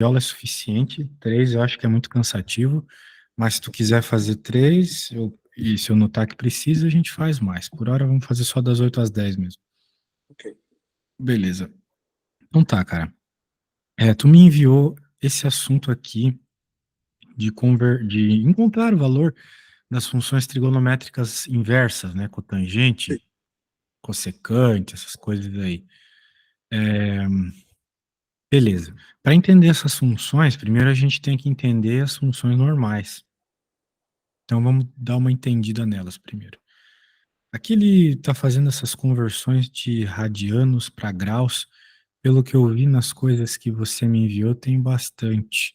aula é suficiente, 3 eu acho que é muito cansativo, mas se tu quiser fazer 3, e se eu notar que precisa, a gente faz mais. Por hora, vamos fazer só das 8 às 10 mesmo. Ok. Beleza. Então tá, cara. Tu me enviou esse assunto aqui de encontrar o valor das funções trigonométricas inversas, né? Cotangente, cossecante, essas coisas aí. Beleza. Para entender essas funções, primeiro a gente tem que entender as funções normais. Então vamos dar uma entendida nelas primeiro. Aqui ele está fazendo essas conversões de radianos para graus. Pelo que eu vi nas coisas que você me enviou, tem bastante.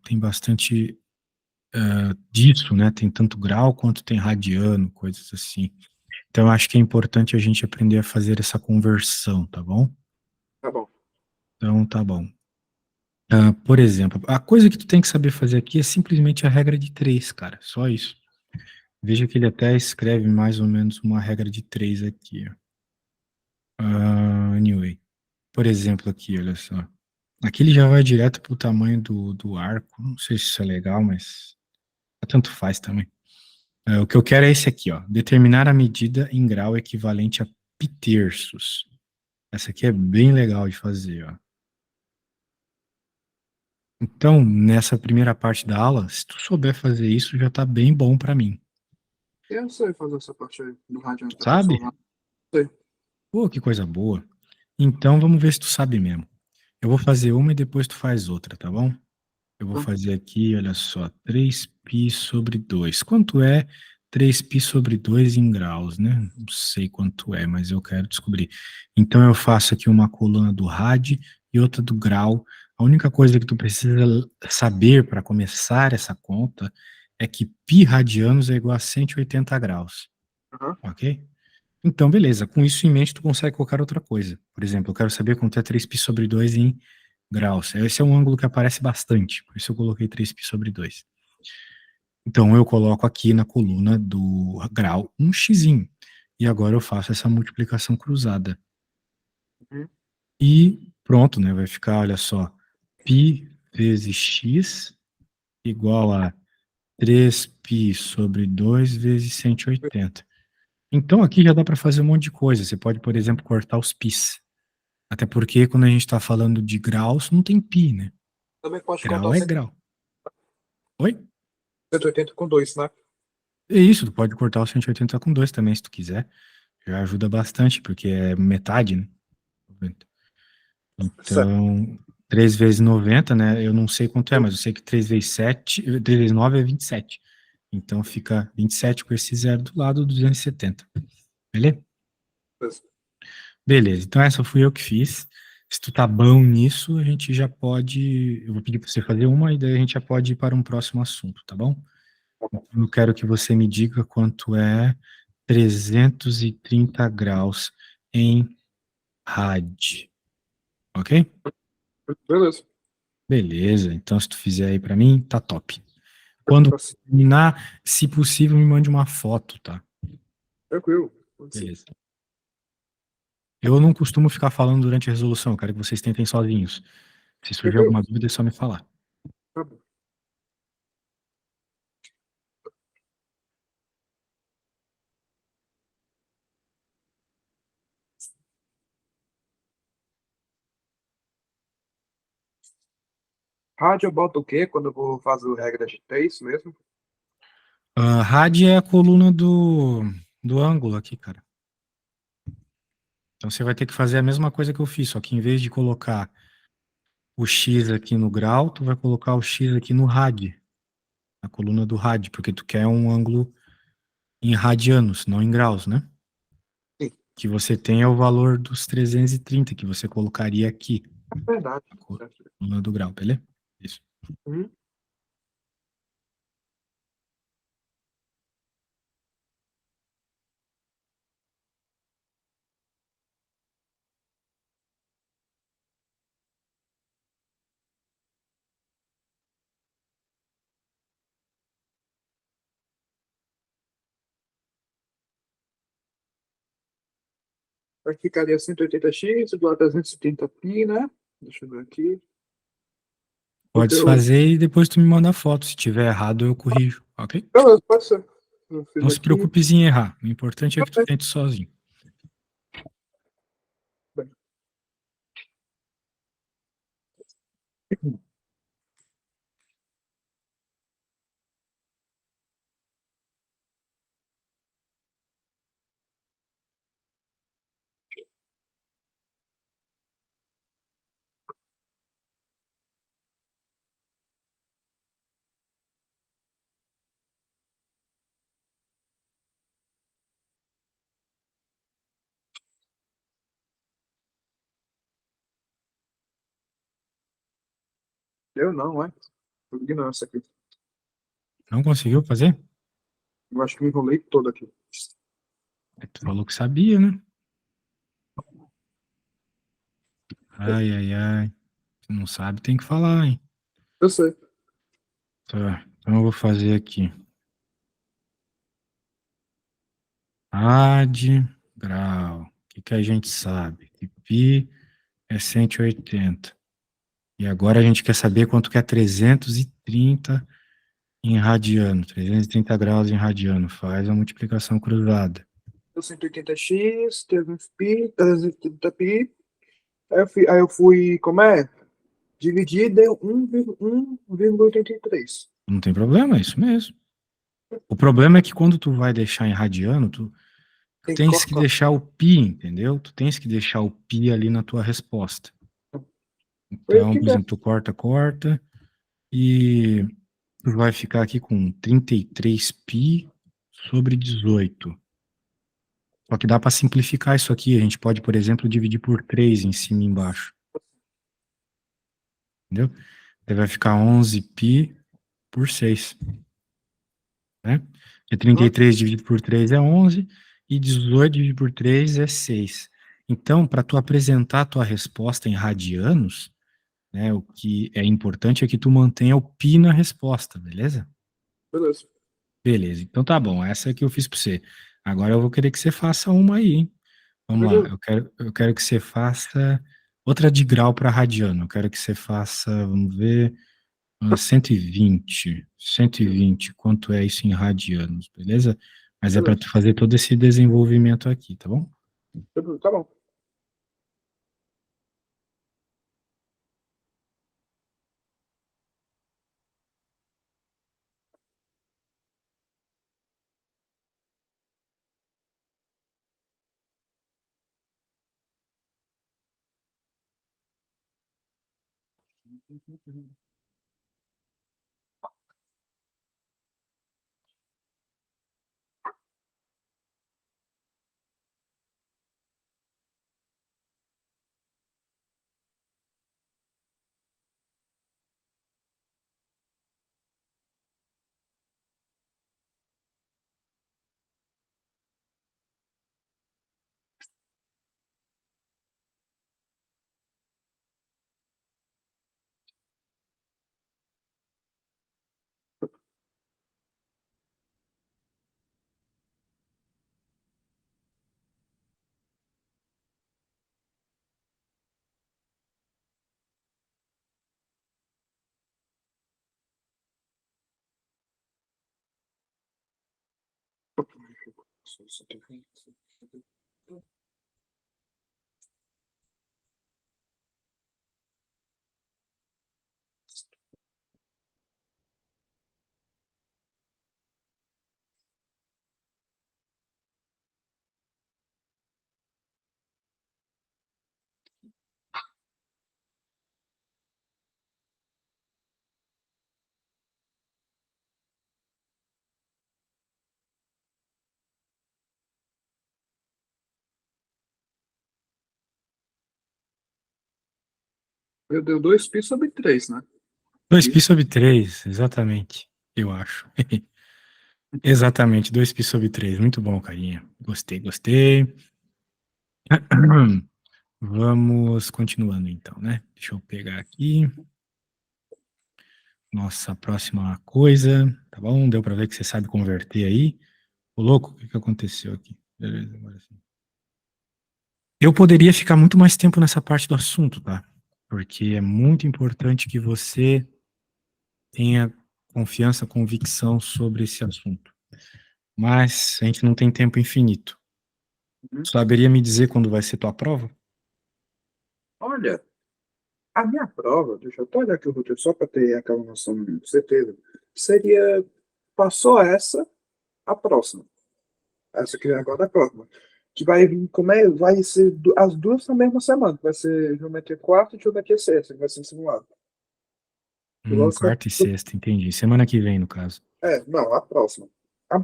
Tem bastante disso, né? Tem tanto grau quanto tem radiano, coisas assim. Então eu acho que é importante a gente aprender a fazer essa conversão, tá bom? Tá bom. Então tá bom. Por exemplo, a coisa que tu tem que saber fazer aqui é simplesmente a regra de 3, cara. Só isso. Veja que ele até escreve mais ou menos uma regra de 3 aqui. Ó. Anyway. Por exemplo, aqui, olha só. Aqui ele já vai direto pro tamanho do arco. Não sei se isso é legal, mas tanto faz também. O que eu quero é esse aqui, ó. Determinar a medida em grau equivalente a π-terços. Essa aqui é bem legal de fazer, ó. Então, nessa primeira parte da aula, se tu souber fazer isso, já tá bem bom para mim. Eu sei fazer essa parte aí do radiante da Sabe? transformada. Sei. Pô, que coisa boa. Então, vamos ver se tu sabe mesmo. Eu vou fazer uma e depois tu faz outra, tá bom? Eu vou Tá. fazer aqui, olha só, 3π sobre 2. Quanto é 3π sobre 2 em graus, né? Não sei quanto é, mas eu quero descobrir. Então, eu faço aqui uma coluna do rad e outra do grau. A única coisa que tu precisa saber para começar essa conta é que π radianos é igual a 180 graus, Aham. ok? Então, beleza. Com isso em mente, tu consegue colocar outra coisa. Por exemplo, eu quero saber quanto é 3π sobre 2 em graus. Esse é um ângulo que aparece bastante, por isso eu coloquei 3π sobre 2. Então, eu coloco aqui na coluna do grau um x. E agora eu faço essa multiplicação cruzada. Uhum. E pronto, né? Vai ficar, olha só, π vezes x igual a 3π sobre 2 vezes 180. Então, aqui já dá para fazer um monte de coisa. Você pode, por exemplo, cortar os πs. Até porque quando a gente está falando de graus, não tem π, né? Também pode contar Grau o é grau. Oi? 180 com 2, né? É isso, tu pode cortar o 180 com 2 também, se tu quiser. Já ajuda bastante, porque é metade, né? Certo. Então, 3 vezes 90, né? Eu não sei quanto é, mas eu sei que 3 vezes 7, 3 vezes 9 é 27. Então fica 27 com esse zero do lado, 270. Beleza? Beleza. Beleza, então essa fui eu que fiz. Se tu tá bom nisso, a gente já pode. Eu vou pedir para você fazer uma e daí a gente já pode ir para um próximo assunto, tá bom? Tá bom. Eu quero que você me diga quanto é 330 graus em rad, ok? Beleza. Beleza, então se tu fizer aí pra mim, tá top. Quando Tá sim. terminar, se possível, me mande uma foto, tá? Tranquilo. Pode ser. Beleza. Eu não costumo ficar falando durante a resolução, eu quero que vocês tentem sozinhos. Se surgir Tranquilo. alguma dúvida, é só me falar. Tá bom. Rádio eu boto o quê quando eu vou fazer regra de 3 mesmo? Rad é a coluna do ângulo aqui, cara. Então você vai ter que fazer a mesma coisa que eu fiz, só que em vez de colocar o X aqui no grau, tu vai colocar o X aqui no rad, na coluna do rad, porque tu quer um ângulo em radianos, não em graus, né? Sim. Que você tem é o valor dos 330 que você colocaria aqui, É verdade. na Certo. coluna do grau, beleza? Isso. Uhum. Aqui ficaria 180x igual a 330π, né? Deixa eu ver aqui. pode desfazer e depois tu me manda a foto. Se tiver errado, eu corrijo, ok? Beleza, pode ser. Eu fiz Não se aqui. preocupe em errar. O importante é que tu Ok. tente sozinho. Bem. Eu não, é? Vou ignorar isso aqui. Não conseguiu fazer? Eu acho que me enrolei todo aqui. Tu falou que sabia, né? Ai, ai, ai. Se não sabe, tem que falar, hein? Eu sei. Tá, então eu vou fazer aqui. Ad grau. O que que a gente sabe? Que π é 180. E agora a gente quer saber quanto que é 330 em radiano. 330 graus em radiano. Faz a multiplicação cruzada. 180x, 300π, 330π. Aí eu fui, como é? Dividir deu 1,83. Não tem problema, é isso mesmo. O problema é que quando tu vai deixar em radiano, tu Tem que tens que cortar. deixar o π, entendeu? Tu tens que deixar o π ali na tua resposta. Foi Então, aqui por dentro. exemplo, tu corta, e tu vai ficar aqui com 33π sobre 18. Só que dá para simplificar isso aqui. A gente pode, por exemplo, dividir por 3 em cima e embaixo. Entendeu? Aí vai ficar 11π por 6. Né? E 33 dividido por 3 é 11, e 18 dividido por 3 é 6. Então, para tu apresentar a tua resposta em radianos, né, o que é importante é que tu mantenha o π na resposta, beleza? Beleza. Beleza, então tá bom, essa é que eu fiz para você. Agora eu vou querer que você faça uma aí, hein? Vamos lá, Beleza. eu quero que você faça outra de grau para radiano. Eu quero que você faça, vamos ver, 120. 120, quanto é isso em radianos, beleza? Mas é para Beleza. tu fazer todo esse desenvolvimento aqui, tá bom? Beleza. Tá bom. Eu dei 2π sobre 3, né? 2π sobre 3, exatamente, eu acho. Exatamente, 2π sobre 3, muito bom, carinha. Gostei, gostei. Vamos continuando então, né? Deixa eu pegar aqui. Nossa próxima coisa, tá bom? Deu para ver que você sabe converter aí. Ô, louco, o que que aconteceu aqui? Beleza, agora sim. Eu poderia ficar muito mais tempo nessa parte do assunto, tá? Porque é muito importante que você tenha confiança, convicção sobre esse assunto. Mas a gente não tem tempo infinito. Uhum. Saberia me dizer quando vai ser tua prova? Olha, a minha prova, deixa eu até olhar aqui o roteiro só para ter aquela noção de certeza, seria, passou essa, a próxima. Essa que agora é a próxima. Que vai vir, vai ser as duas na mesma semana. Vai ser geometria 4 e geometria 6, que vai ser simulado. Quarta e sexta, entendi. Semana que vem, no caso. Não, a próxima. A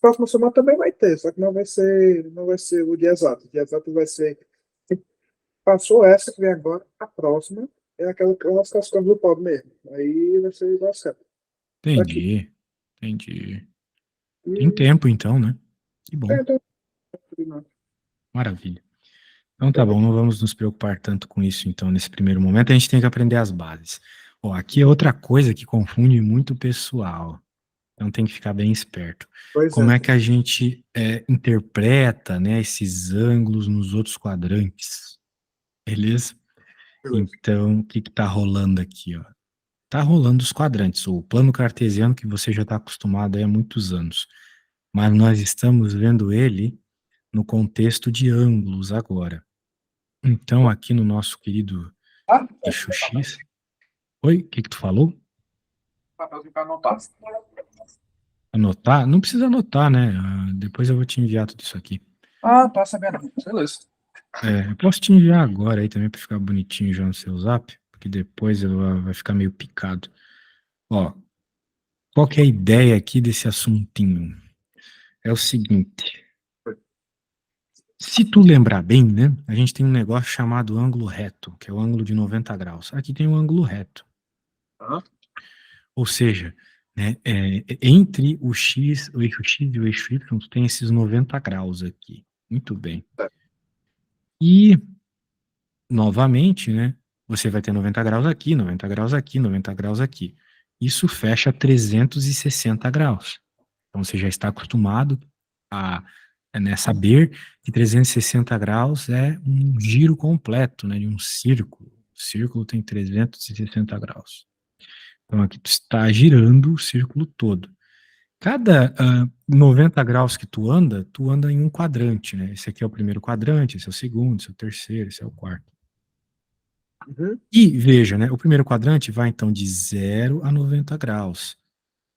próxima semana também vai ter, só que não vai ser o dia exato. O dia exato vai ser. Passou essa que vem agora, a próxima é aquela classificação do pobre mesmo. Aí vai ser igual a certo. Aqui. Entendi. Tem E, tempo, então, né? Que bom. então, Maravilha. Então tá bom, não vamos nos preocupar tanto com isso, então, nesse primeiro momento. A gente tem que aprender as bases. Ó, aqui é outra coisa que confunde muito o pessoal. Então tem que ficar bem esperto. pois Como é. é que a gente interpreta, né, esses ângulos nos outros quadrantes? Beleza? Beleza. Então, o que está rolando aqui? Ó? Tá rolando os quadrantes, o plano cartesiano que você já está acostumado aí há muitos anos. Mas nós estamos vendo ele no contexto de ângulos agora. Então, aqui no nosso querido Ah, eixo X... Oi, o que tu falou? papelzinho para anotar. Anotar? Não precisa anotar, né? Depois eu vou te enviar tudo isso aqui. Ah, tá sabendo. Beleza. Eu posso te enviar agora aí também para ficar bonitinho já no seu zap, porque depois vai ficar meio picado. Ó, qual que é a ideia aqui desse assuntinho? É o seguinte, se tu lembrar bem, né, a gente tem um negócio chamado ângulo reto, que é o ângulo de 90 graus. Aqui tem um ângulo reto. Aham. Ou seja, né, entre o eixo X e o eixo Y, tu tem esses 90 graus aqui. Muito bem. E, novamente, né, você vai ter 90 graus aqui, 90 graus aqui, 90 graus aqui. Isso fecha 360 graus. Então, você já está acostumado a saber que 360 graus é um giro completo, né, de um círculo. O círculo tem 360 graus. Então, aqui tu está girando o círculo todo. Cada 90 graus que tu anda em um quadrante, né? Esse aqui é o primeiro quadrante, esse é o segundo, esse é o terceiro, esse é o quarto. Uhum. E veja, né? O primeiro quadrante vai então de 0 a 90 graus.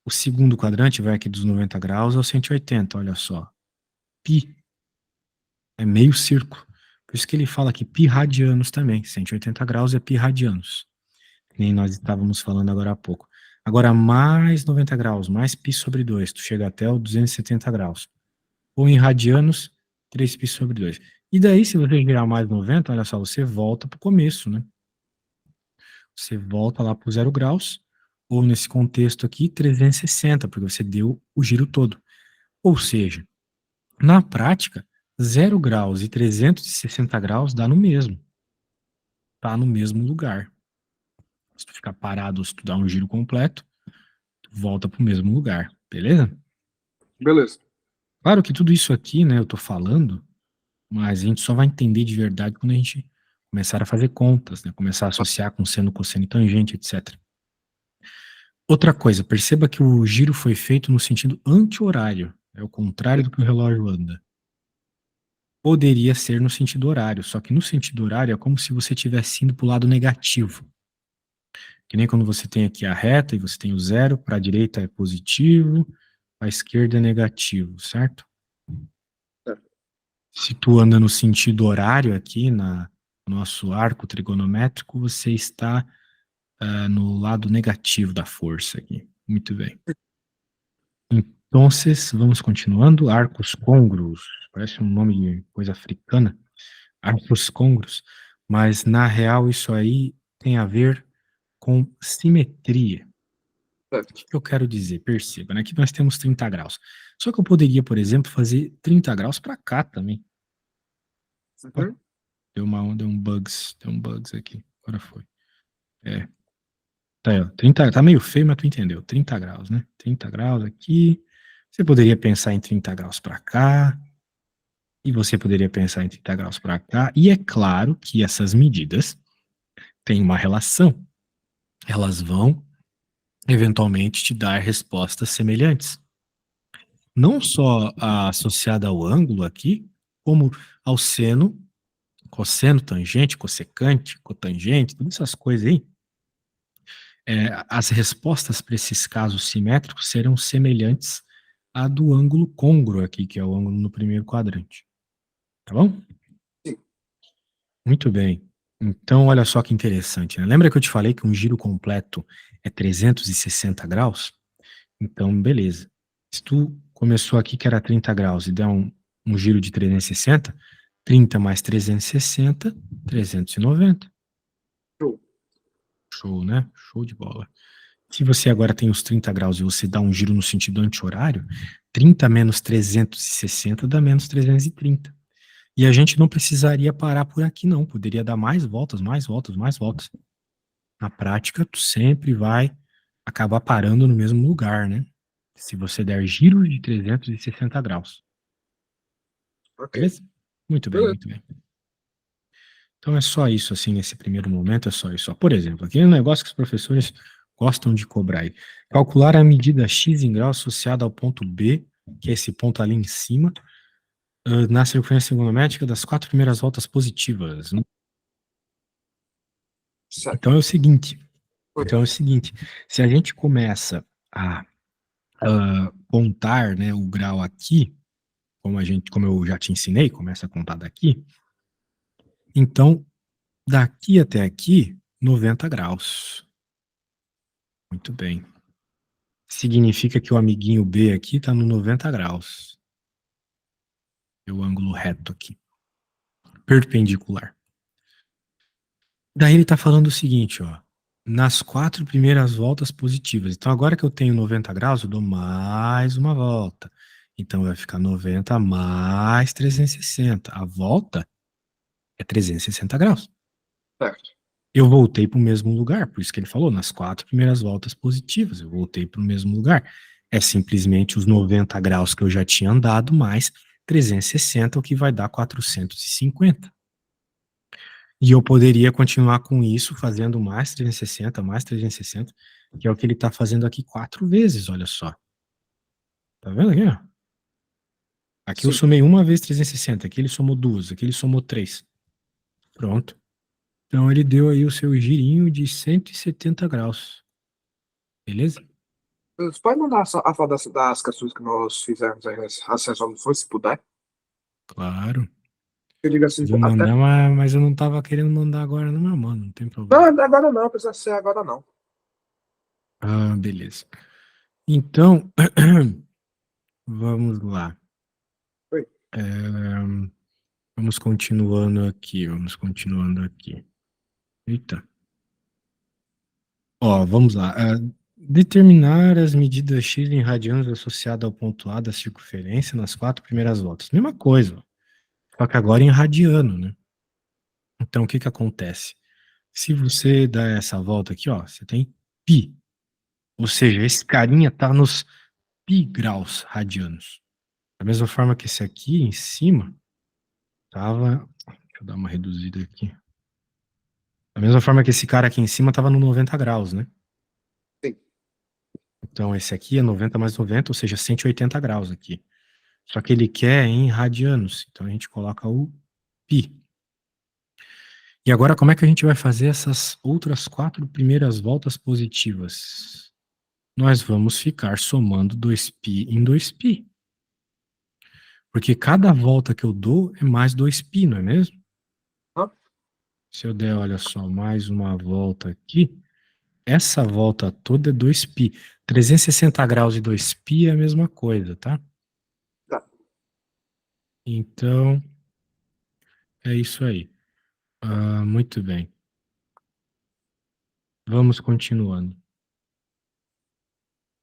O segundo quadrante vai aqui dos 90 graus ao 180, olha só. Pi é meio círculo. Por isso que ele fala aqui pi radianos também. 180 graus é pi radianos. Nem nós estávamos falando agora há pouco. Agora, mais 90 graus, mais π sobre 2, tu chega até o 270 graus. Ou em radianos, 3π sobre 2. E daí, se você girar mais 90, olha só, você volta para o começo, né? Você volta lá para o 0 graus, ou nesse contexto aqui, 360, porque você deu o giro todo. Ou seja, na prática, 0 graus e 360 graus dá no mesmo. Tá no mesmo lugar. Se tu ficar parado, se tu dar um giro completo, tu volta pro mesmo lugar, beleza? Beleza. Claro que tudo isso aqui, né, eu tô falando, mas a gente só vai entender de verdade quando a gente começar a fazer contas, né, começar a associar com seno, cosseno e tangente, etc. Outra coisa, perceba que o giro foi feito no sentido anti-horário, é o contrário do que o relógio anda. Poderia ser no sentido horário, só que no sentido horário é como se você estivesse indo para o lado negativo. Que nem quando você tem aqui a reta e você tem o zero, para a direita é positivo, para a esquerda é negativo, certo? Se tu anda no sentido horário aqui, no nosso arco trigonométrico, você está no lado negativo da força aqui. Muito bem. Então, vamos continuando. Arcos côngruos. Parece um nome de coisa africana. Arcos côngruos. Mas, na real, isso aí tem a ver com simetria. O que eu quero dizer? Perceba, né? Aqui nós temos 30 graus. Só que eu poderia, por exemplo, fazer 30 graus para cá também. Uhum. Deu um bugs aqui. Agora foi. Tá, aí, ó, 30, tá meio feio, mas tu entendeu. 30 graus, né? 30 graus aqui. Você poderia pensar em 30 graus para cá. E você poderia pensar em 30 graus para cá. E é claro que essas medidas têm uma relação. Elas vão eventualmente te dar respostas semelhantes. Não só associada ao ângulo aqui, como ao seno, cosseno, tangente, cossecante, cotangente, todas essas coisas aí. As respostas para esses casos simétricos serão semelhantes à do ângulo côngruo aqui, que é o ângulo no primeiro quadrante. Tá bom? Sim. Muito bem. Então, olha só que interessante, né? Lembra que eu te falei que um giro completo é 360 graus? Então, beleza. Se tu começou aqui que era 30 graus e der um giro de 360, 30 mais 360, 390. Show. Show, né? Show de bola. Se você agora tem os 30 graus e você dá um giro no sentido anti-horário, 30 menos 360 dá menos 330. E a gente não precisaria parar por aqui, não. Poderia dar mais voltas, mais voltas, mais voltas. Na prática, tu sempre vai acabar parando no mesmo lugar, né? Se você der giros de 360 graus. Ok. Beleza? Muito bem, Beleza. muito bem. Então é só isso, assim, nesse primeiro momento é só isso. Ó, por exemplo, aqui é um negócio que os professores gostam de cobrar aí. Calcular a medida x em grau associada ao ponto B, que é esse ponto ali em cima, na circunferência trigonométrica das 4 primeiras voltas positivas, né? Certo. Então é o seguinte, Oi. se a gente começa a contar, né, o grau aqui, como eu já te ensinei, começa a contar daqui, então daqui até aqui, 90 graus. Muito bem. Significa que o amiguinho B aqui está no 90 graus. É o ângulo reto aqui. Perpendicular. Daí ele está falando o seguinte, ó. Nas 4 primeiras voltas positivas. Então, agora que eu tenho 90 graus, eu dou mais uma volta. Então, vai ficar 90 mais 360. A volta é 360 graus. Certo. Eu voltei para o mesmo lugar, por isso que ele falou, nas 4 primeiras voltas positivas, eu voltei para o mesmo lugar. É simplesmente os 90 graus que eu já tinha andado, mais 360, o que vai dar 450. E eu poderia continuar com isso, fazendo mais 360, que é o que ele está fazendo aqui 4 vezes, olha só. Tá vendo aqui, ó? Aqui eu Sim. somei uma vez 360, aqui ele somou 2, aqui ele somou 3. Pronto. Então ele deu aí o seu girinho de 170 graus. Beleza? Você pode mandar a foto das questões que nós fizemos aí, as resoluções, se puder? Claro. Eu digo assim, Vou até. mandar, mas eu não tava querendo mandar agora, não, meu mano. Não tem Não, problema. agora não, precisa ser agora não. Ah, beleza. Então, vamos lá. Oi. Vamos continuando aqui, vamos continuando aqui. Eita. Ó, vamos lá. Determinar as medidas x em radianos associadas ao ponto A da circunferência nas 4 primeiras voltas. Mesma coisa, ó. Só que agora em radiano, né? Então, o que que acontece? Se você dá essa volta aqui, ó, você tem π. Ou seja, esse carinha tá nos pi graus radianos. Da mesma forma que esse aqui em cima tava. Deixa eu dar uma reduzida aqui. Da mesma forma que esse cara aqui em cima tava no 90 graus, né? Sim. Então esse aqui é 90 mais 90, ou seja, 180 graus aqui. Só que ele quer em radianos. Então a gente coloca o pi. E agora como é que a gente vai fazer essas outras 4 primeiras voltas positivas? Nós vamos ficar somando 2π em 2π. Porque cada volta que eu dou é mais 2π, não é mesmo? Hã? Se eu der, olha só, mais uma volta aqui, essa volta toda é 2π. 360 graus de 2π é a mesma coisa, tá? Tá. Então, é isso aí. Muito bem. Vamos continuando.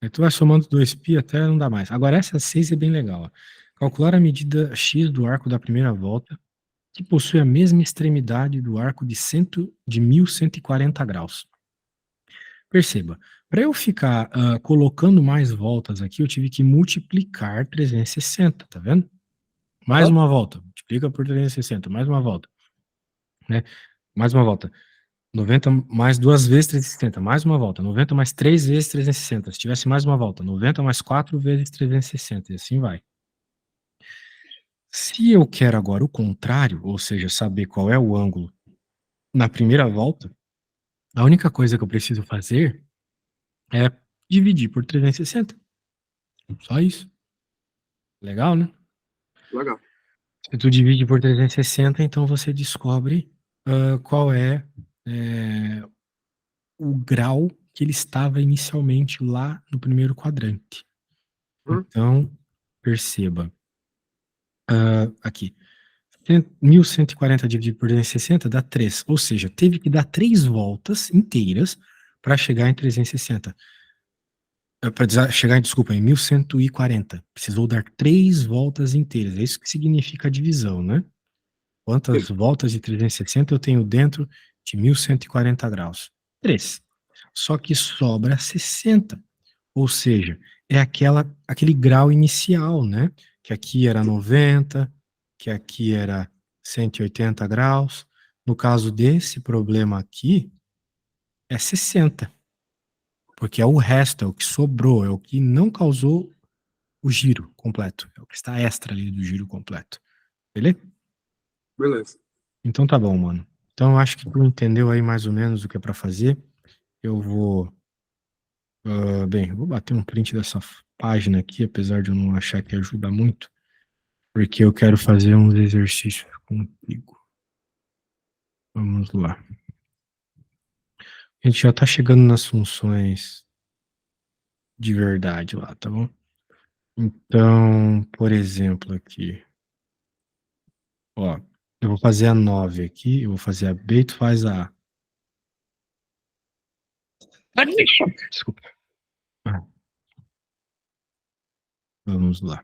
Aí tu vai somando 2π até não dá mais. Agora, essa 6 é bem legal. Ó. Calcular a medida x do arco da primeira volta, que possui a mesma extremidade do arco de 1140 graus. Perceba, para eu ficar colocando mais voltas aqui, eu tive que multiplicar 360, tá vendo? Mais Aham. uma volta, multiplica por 360, mais uma volta, né? Mais uma volta. 90 mais 2 vezes 360, mais uma volta. 90 mais 3 vezes 360. Se tivesse mais uma volta, 90 mais 4 vezes 360, e assim vai. Se eu quero agora o contrário, ou seja, saber qual é o ângulo na primeira volta, a única coisa que eu preciso fazer é dividir por 360. Só isso. Legal, né? Legal. Se tu divide por 360, então você descobre qual o grau que ele estava inicialmente lá no primeiro quadrante. Uhum. Então, perceba, aqui, 1140 dividido por 360 dá 3, ou seja, teve que dar 3 voltas inteiras para chegar em 360. Para chegar, desculpa, em 1140. Precisou dar 3 voltas inteiras. É isso que significa a divisão, né? Quantas Sim. voltas de 360 eu tenho dentro de 1140 graus? 3. Só que sobra 60. Ou seja, é aquele grau inicial, né? Que aqui era 90, que aqui era 180 graus. No caso desse problema aqui, é 60. Porque é o resto, é o que sobrou, é o que não causou o giro completo. É o que está extra ali do giro completo. Beleza? Beleza. Então tá bom, mano. Então eu acho que tu entendeu aí mais ou menos o que é para fazer. Eu vou. Bem, eu vou bater um print dessa página aqui, apesar de eu não achar que ajuda muito, porque eu quero fazer uns exercícios contigo. Vamos lá. A gente já tá chegando nas funções de verdade lá, tá bom? Então, por exemplo, aqui. Ó, eu vou fazer a 9 aqui, eu vou fazer a B e tu faz a A. Desculpa. Ah, vamos lá.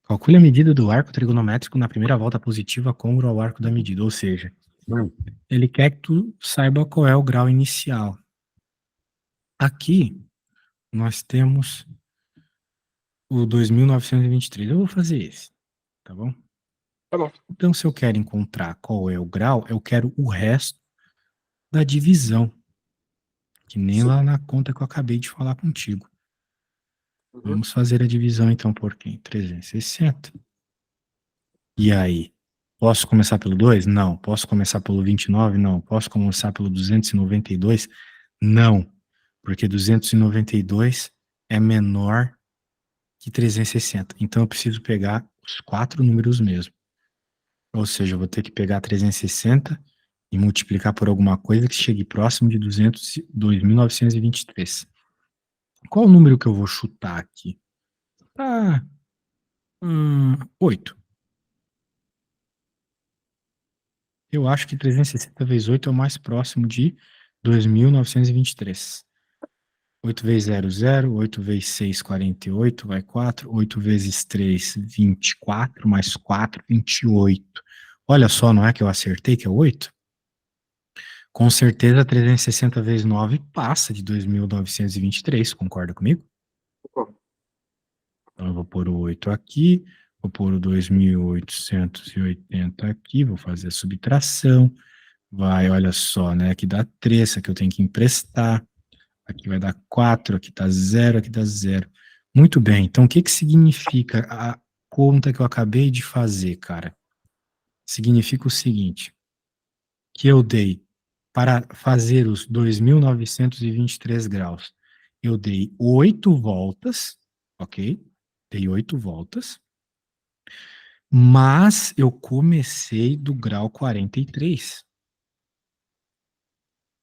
Calcule a medida do arco trigonométrico na primeira volta positiva côngruo ao arco da medida, ou seja, ele quer que tu saiba qual é o grau inicial. Aqui, nós temos o 2.923. Eu vou fazer esse, tá bom? Tá bom. Então, se eu quero encontrar qual é o grau, eu quero o resto da divisão, que nem Sim. lá na conta que eu acabei de falar contigo. Uhum. Vamos fazer a divisão, então, por quem? 360. E aí? Posso começar pelo 2? Não. Posso começar pelo 29? Não. Posso começar pelo 292? Não. Porque 292 é menor que 360. Então eu preciso pegar os 4 números mesmo. Ou seja, eu vou ter que pegar 360 e multiplicar por alguma coisa que chegue próximo de 2.923. Qual o número que eu vou chutar aqui? Ah, 8. Eu acho que 360 vezes 8 é o mais próximo de 2.923. 8 vezes 0, 0. 8 vezes 6, 48, vai 4. 8 vezes 3, 24, mais 4, 28. Olha só, não é que eu acertei que é 8? Com certeza, 360 vezes 9 passa de 2.923, concorda comigo? Concordo. Então, eu vou pôr o 8 aqui, vou pôr o 2.880 aqui, vou fazer a subtração. Vai, olha só, né? Aqui dá 3, aqui eu tenho que emprestar. Aqui vai dar 4, aqui dá 0, aqui dá 0. Muito bem, então o que que significa a conta que eu acabei de fazer, cara? Significa o seguinte, que eu dei para fazer os 2.923 graus, eu dei 8 voltas, ok? Dei 8 voltas, mas eu comecei do grau 43.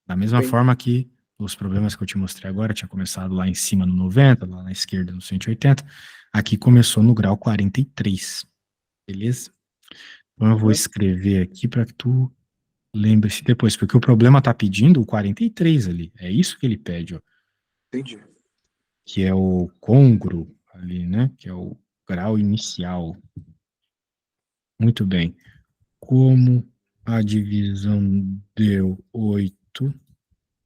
Da mesma Entendi. forma que os problemas que eu te mostrei agora, tinha começado lá em cima no 90, lá na esquerda no 180, aqui começou no grau 43, beleza? Então eu vou Uhum. escrever aqui para que tu lembre-se depois, porque o problema tá pedindo o 43 ali, é isso que ele pede, ó, Entendi. que é o côngruo ali, né, que é o grau inicial. Muito bem. Como a divisão deu 8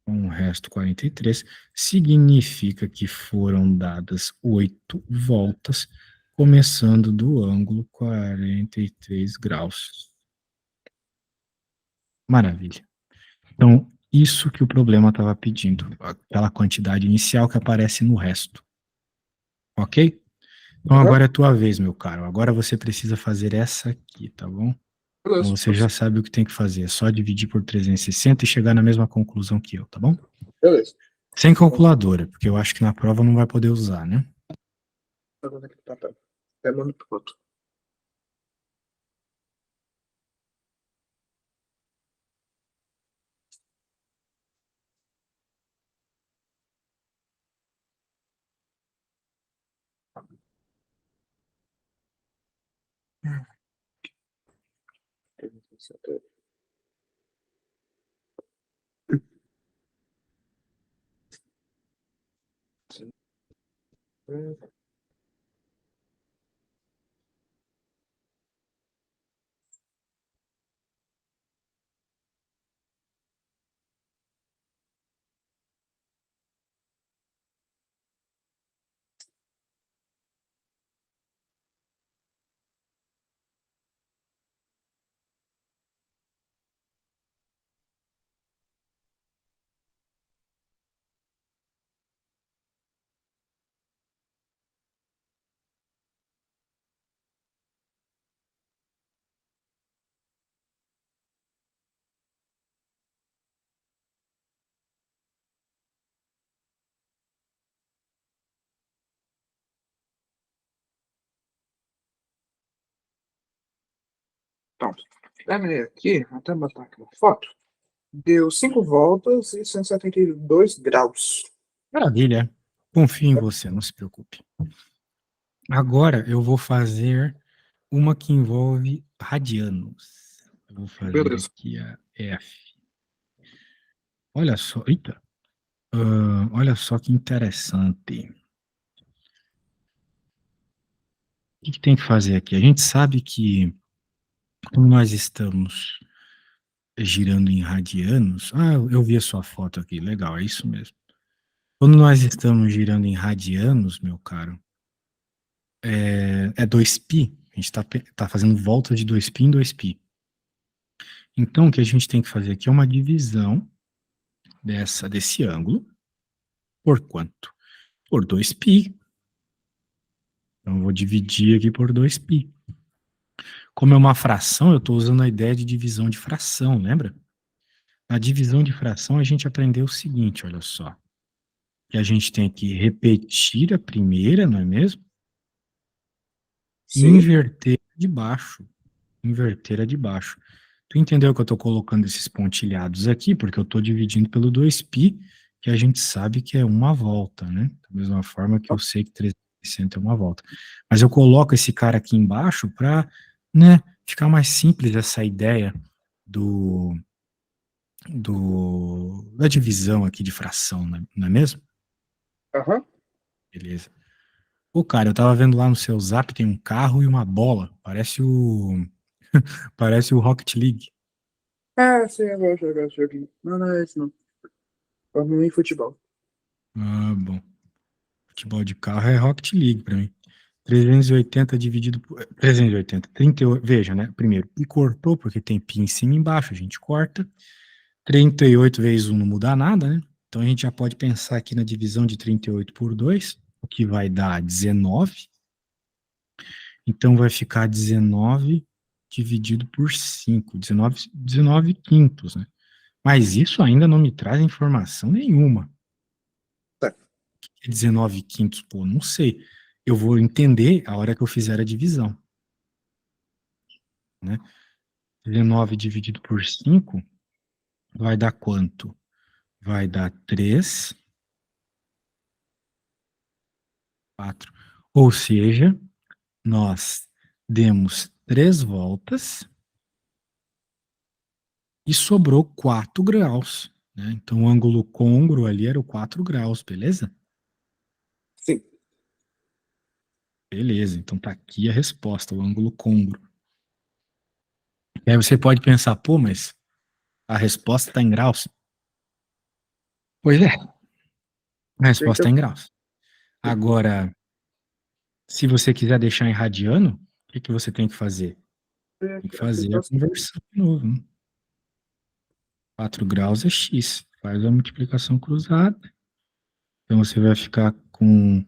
com o resto 43, significa que foram dadas 8 voltas começando do ângulo 43 graus. Maravilha. Então, isso que o problema estava pedindo, aquela quantidade inicial que aparece no resto. Ok? Então Aham. agora é a tua vez, meu caro. Agora você precisa fazer essa aqui, tá bom? Então Beleza. você já sabe o que tem que fazer. É só dividir por 360 e chegar na mesma conclusão que eu, tá bom? Beleza. Sem calculadora, porque eu acho que na prova não vai poder usar, né? Tá vendo aqui no papel. É muito pronto. Pronto. Terminei aqui, até botar aqui uma foto. Deu 5 voltas e 172 graus. Maravilha. Confio em você, não se preocupe. Agora eu vou fazer uma que envolve radianos. Eu vou fazer Beleza. aqui a F. Olha só, eita. Olha só que interessante. O que tem que fazer aqui? A gente sabe que, como nós estamos girando em radianos. Ah, eu vi a sua foto aqui, legal, é isso mesmo. Quando nós estamos girando em radianos, meu caro, é 2π. A gente tá fazendo volta de 2π em 2π. Então, o que a gente tem que fazer aqui é uma divisão desse ângulo. Por quanto? Por 2π. Então, eu vou dividir aqui por 2π. Como é uma fração, eu estou usando a ideia de divisão de fração, lembra? Na divisão de fração, a gente aprendeu o seguinte, olha só. Que a gente tem que repetir a primeira, não é mesmo? E Sim. inverter de baixo. Inverter a de baixo. Tu entendeu que eu estou colocando esses pontilhados aqui? Porque eu estou dividindo pelo 2π, que a gente sabe que é uma volta, né? Da mesma forma que eu sei que 360 é uma volta. Mas eu coloco esse cara aqui embaixo para, né, ficar mais simples essa ideia do, da divisão aqui de fração, não é mesmo? Aham. Beleza. Pô, cara, eu tava vendo lá no seu Zap, tem um carro e uma bola. Parece o Rocket League. Ah, sim, eu gosto de jogar esse joguinho. Não, não é isso não. Vamos em futebol. Ah, bom. Futebol de carro é Rocket League pra mim. 380 dividido por 380, 38, veja, né? Primeiro, pi cortou porque tem pi em cima e embaixo, a gente corta. 38 vezes 1 não muda nada, né? Então a gente já pode pensar aqui na divisão de 38 por 2, o que vai dar 19. Então vai ficar 19 dividido por 5, 19 quintos, né? Mas isso ainda não me traz informação nenhuma. Tá. O que é 19 quintos? Pô, não sei. Eu vou entender a hora que eu fizer a divisão, né? 19 dividido por 5 vai dar quanto? Vai dar 3, 4. Ou seja, nós demos 3 voltas e sobrou 4 graus, né? Então o ângulo côngruo ali era o 4 graus, beleza? Sim. Beleza, então tá aqui a resposta, o ângulo côngruo. E aí você pode pensar, pô, mas a resposta está em graus. Pois é, a Tem que... resposta está em graus. Agora, Se você quiser deixar em radiano, o que que você tem que fazer? Tem que Aqui fazer tá a conversão de novo, né? 4 graus é x. Faz a multiplicação cruzada. Então, você vai ficar com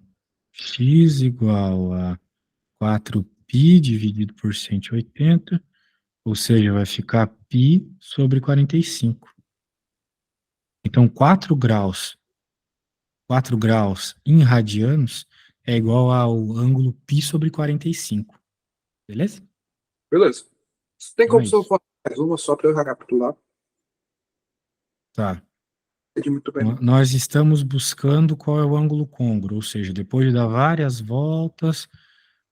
x igual a 4π dividido por 180, ou seja, vai ficar π sobre 45. Então, 4 graus em radianos é igual ao ângulo π sobre 45. Beleza? beleza. Tem Então como é se eu isso. fazer mais uma só para eu recapitular? Tá. Entendi muito bem. Nós estamos buscando qual é o ângulo côngruo, ou seja, depois de dar várias voltas,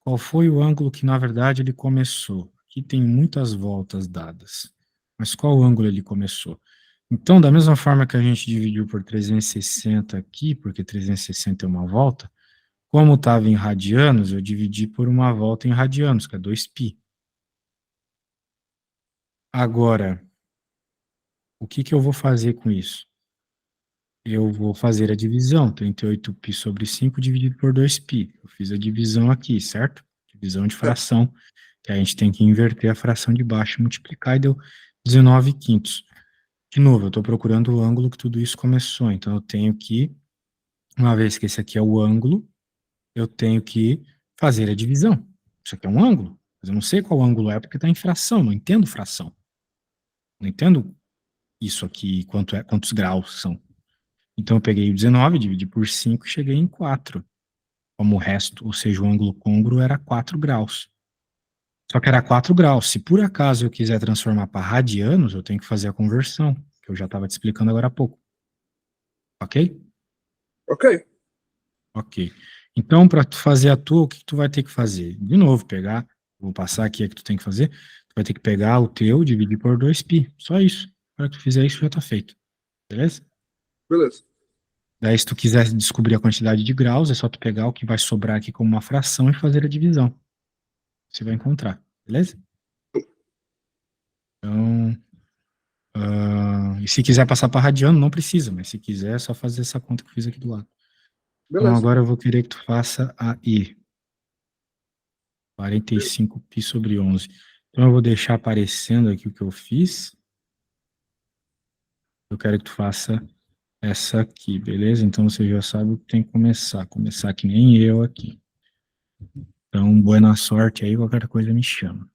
qual foi o ângulo que, na verdade, ele começou? Aqui tem muitas voltas dadas, mas qual ângulo ele começou? Então, da mesma forma que a gente dividiu por 360 aqui, porque 360 é uma volta, como estava em radianos, eu dividi por uma volta em radianos, que é 2π. Agora, o que que eu vou fazer com isso? Eu vou fazer a divisão, 38π sobre 5 dividido por 2π. Eu fiz a divisão aqui, certo? Divisão de É, fração, que a gente tem que inverter a fração de baixo e multiplicar, e deu 19 quintos. De novo, eu estou procurando o ângulo que tudo isso começou, então eu tenho que, uma vez que esse aqui é o ângulo, eu tenho que fazer a divisão. Isso aqui é um ângulo, mas eu não sei qual ângulo é, porque está em fração, não entendo fração. Não entendo isso aqui, quantos graus são. Então eu peguei o 19, dividi por 5 e cheguei em 4. Como o resto, ou seja, o ângulo côngruo era 4 graus. Só que era 4 graus. Se por acaso eu quiser transformar para radianos, eu tenho que fazer a conversão, que eu já estava te explicando agora há pouco. Ok? ok, Ok. Então, para tu fazer a tua, o que tu vai ter que fazer? De novo, pegar, vou passar aqui a que tu tem que fazer, tu vai ter que pegar o teu, dividir por 2π. Só isso. Para que tu fizer isso, já está feito. Beleza? beleza. Daí, se tu quiser descobrir a quantidade de graus, é só tu pegar o que vai sobrar aqui como uma fração e fazer a divisão. Você vai encontrar, beleza? Então, e se quiser passar para radiano, não precisa, mas se quiser, é só fazer essa conta que eu fiz aqui do lado. Então, Beleza. agora eu vou querer que tu faça aí, 45π sobre 11. Então, eu vou deixar aparecendo aqui o que eu fiz. Eu quero que tu faça essa aqui, beleza? Então, você já sabe o que tem que começar. Começar que nem eu aqui. Então, boa sorte aí, qualquer coisa me chama.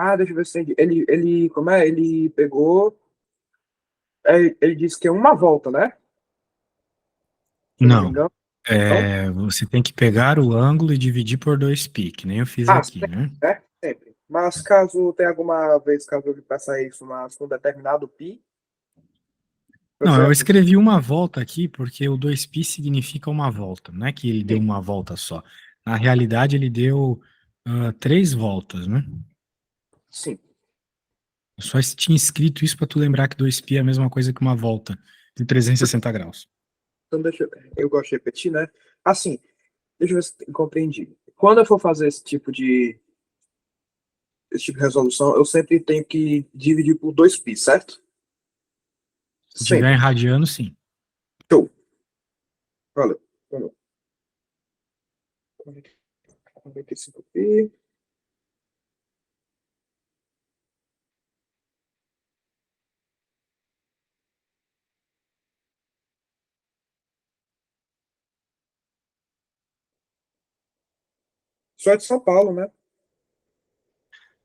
Ah, deixa eu ver se ele, como é? Ele pegou, ele disse que é uma volta, né? Se eu não me Não. engano. Não? Você tem que pegar o ângulo e dividir por 2π, que nem eu fiz Ah, aqui, sempre, né? né? Sempre. Mas caso tenha alguma vez, caso eu peça isso, mas com determinado pi, por Não, eu exemplo, escrevi uma volta aqui porque o 2π significa uma volta, não é que ele deu sim, uma volta só. Na realidade, ele deu 3 voltas, né? sim. Eu só tinha escrito isso para tu lembrar que 2π é a mesma coisa que uma volta de 360 graus. Então deixa eu gosto de repetir, né? Assim, deixa eu ver se eu compreendi. Quando eu for fazer esse tipo de resolução, eu sempre tenho que dividir por dois pi, certo? Se tiver em Sempre. radiano, sim. Show. Valeu. Valeu. 45 pi. Só é de São Paulo, né?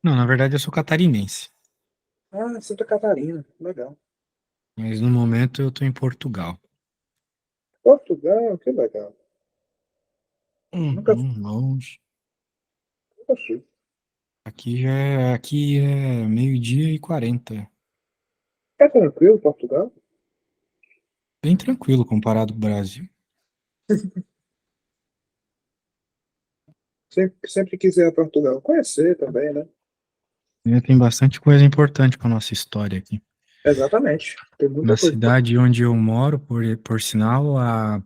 Não, na verdade eu sou catarinense, Ah, Santa Catarina. Legal. mas no momento eu tô em Portugal. Portugal, que legal. Nunca, Longe. nunca fui. Aqui é 12h40. É tranquilo, Portugal? Bem tranquilo comparado com o Brasil. Sempre quis ir a Portugal. Conhecer também, né? Tem bastante coisa importante para nossa história aqui. Exatamente. Tem Na muita coisa. cidade onde eu moro, por sinal, a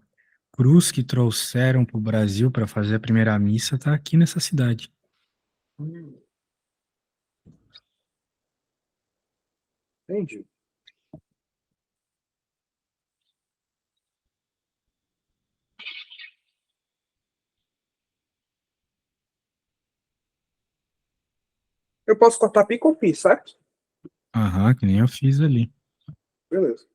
cruz que trouxeram para o Brasil para fazer a primeira missa está aqui nessa cidade. Hum, entendi. Eu posso cortar pico ou pis, certo? Aham, que nem eu fiz ali. Beleza.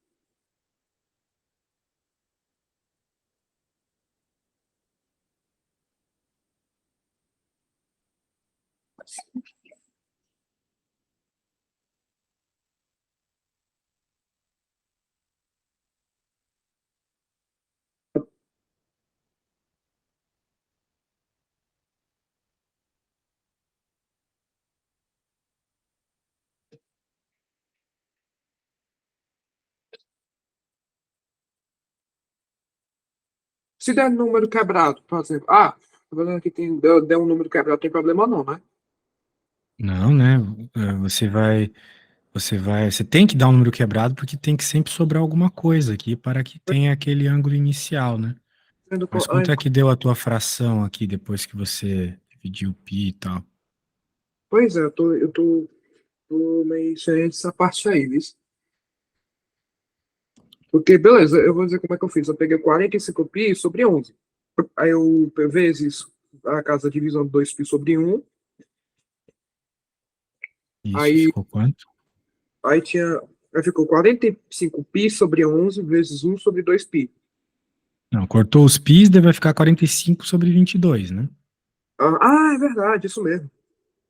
Se der número quebrado, por exemplo. Ah, tô vendo aqui deu um número quebrado, tem problema não, né? Não, né? Você tem que dar um número quebrado porque tem que sempre sobrar alguma coisa aqui para que tenha aquele ângulo inicial, né? Sendo Mas ah, quanto é que deu a tua fração aqui depois que você dividiu o pi e tal? pois é, tô meio sem essa parte aí, viu? Porque, beleza, eu vou dizer como é que eu fiz. Eu peguei 45 pi sobre 11. Aí eu, vezes a casa divisão de 2 pi sobre um. Isso, Aí, ficou quanto? aí tinha. Aí ficou 45 pi sobre 11 vezes um sobre 2 pi. Não, cortou os pis, daí vai ficar 45 sobre 22, né? Ah, é verdade, isso mesmo.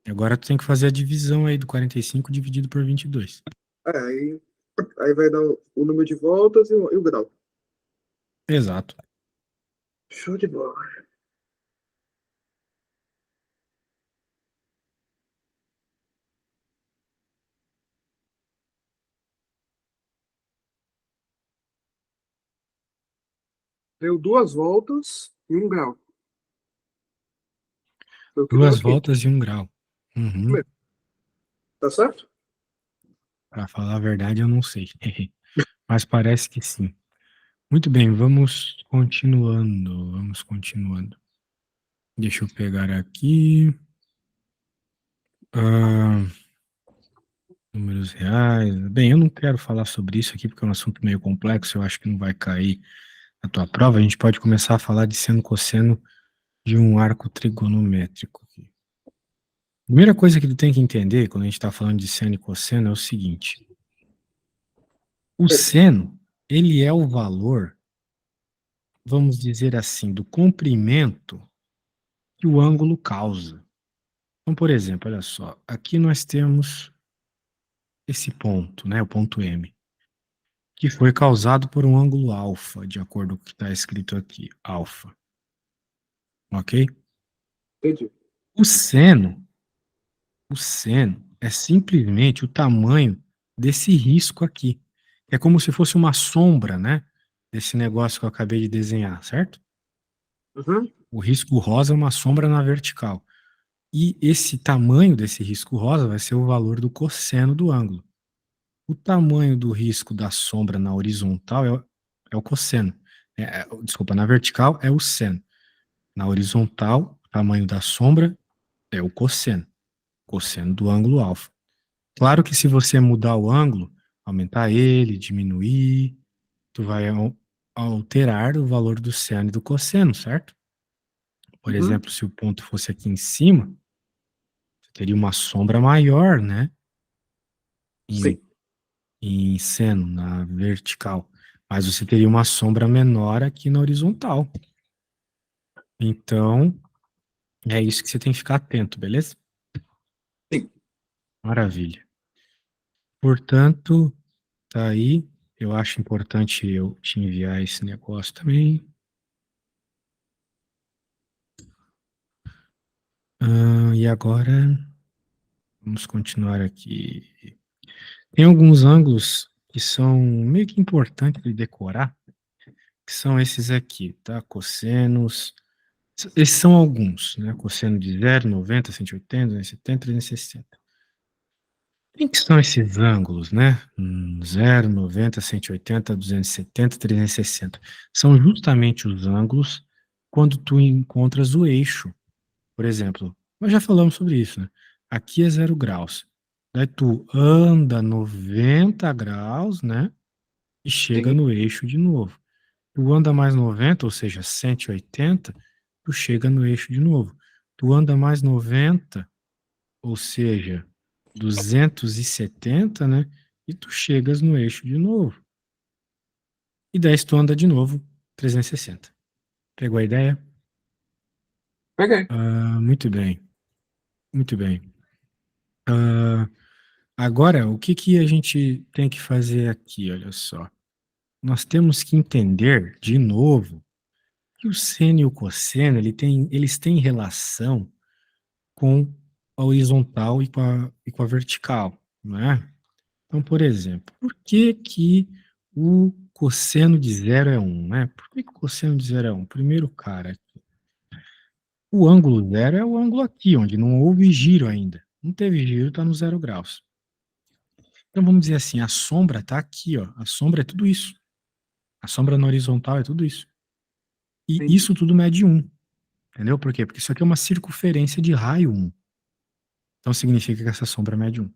E agora tu tem que fazer a divisão aí do 45 dividido por 22. Aí vai dar o número de voltas e o grau. Exato. Show de bola. Deu 2 voltas e 1 grau. Foi o que deu Duas aqui. voltas e um grau. Uhum. Tá certo? Para falar a verdade, eu não sei. Mas parece que sim. Muito bem, vamos continuando. Vamos continuando. Deixa eu pegar aqui. Ah, números reais. Bem, eu não quero falar sobre isso aqui porque é um assunto meio complexo. Eu acho que não vai cair na tua prova. A gente pode começar a falar de seno e cosseno de um arco trigonométrico aqui. Primeira coisa que tu tem que entender quando a gente está falando de seno e cosseno é o seguinte: o seno, ele é o valor, vamos dizer assim, do comprimento que o ângulo causa. Então, por exemplo, olha só, aqui nós temos esse ponto, né, o ponto M, que foi causado por um ângulo alfa, de acordo com o que está escrito aqui, alfa, ok? Entendi. O seno, o seno é simplesmente o tamanho desse risco aqui. É como se fosse uma sombra, né, desse negócio que eu acabei de desenhar, certo? Uhum. O risco rosa é uma sombra na vertical. E esse tamanho desse risco rosa vai ser o valor do cosseno do ângulo. O tamanho do risco da sombra na horizontal é o cosseno. Desculpa, na vertical é o seno. Na horizontal, o tamanho da sombra é o cosseno. Cosseno do ângulo alfa. Claro que se você mudar o ângulo, aumentar ele, diminuir, tu vai alterar o valor do seno e do cosseno, certo? Por Uhum. exemplo, se o ponto fosse aqui em cima, você teria uma sombra maior, né? Sim. Em, em seno, na vertical. Mas você teria uma sombra menor aqui na horizontal. Então, É isso que você tem que ficar atento, beleza? Sim. Maravilha. Portanto, tá aí. Eu acho importante eu te enviar esse negócio também. E agora, vamos continuar aqui. Tem alguns ângulos que são meio que importantes de decorar, que são esses aqui, tá? Cossenos. Esses são alguns, né? Cosseno de 0, 90, 180, 270, 360. Quem que são esses ângulos, né? 0, 90, 180, 270, 360. São justamente os ângulos quando tu encontras o eixo. Por exemplo, nós já falamos sobre isso, né? Aqui é 0 graus. Daí tu anda 90 graus, né? E chega Sim. no eixo de novo. Tu anda mais 90, ou seja, 180, tu chega no eixo de novo. Tu anda mais 90, ou seja, 270, né? E tu chegas no eixo de novo. E daí tu anda de novo 360. Pegou a ideia? Peguei. Muito bem, muito bem. Agora, o que que a gente tem que fazer aqui? Olha só. Nós temos que entender, de novo, que o seno e o cosseno, eles têm relação com a horizontal e com a vertical, não é? Então, por exemplo, por que que o cosseno de zero é 1, né? Por que que o cosseno de zero é 1? Primeiro, cara, o ângulo zero é o ângulo aqui, onde não houve giro ainda. Não teve giro, está no 0 graus. Então, vamos dizer assim, a sombra está aqui, ó. A sombra é tudo isso. A sombra na horizontal é tudo isso. E Entendi. isso tudo mede 1. Entendeu? Por quê? Porque isso aqui é uma circunferência de raio 1. Então, significa que essa sombra mede 1.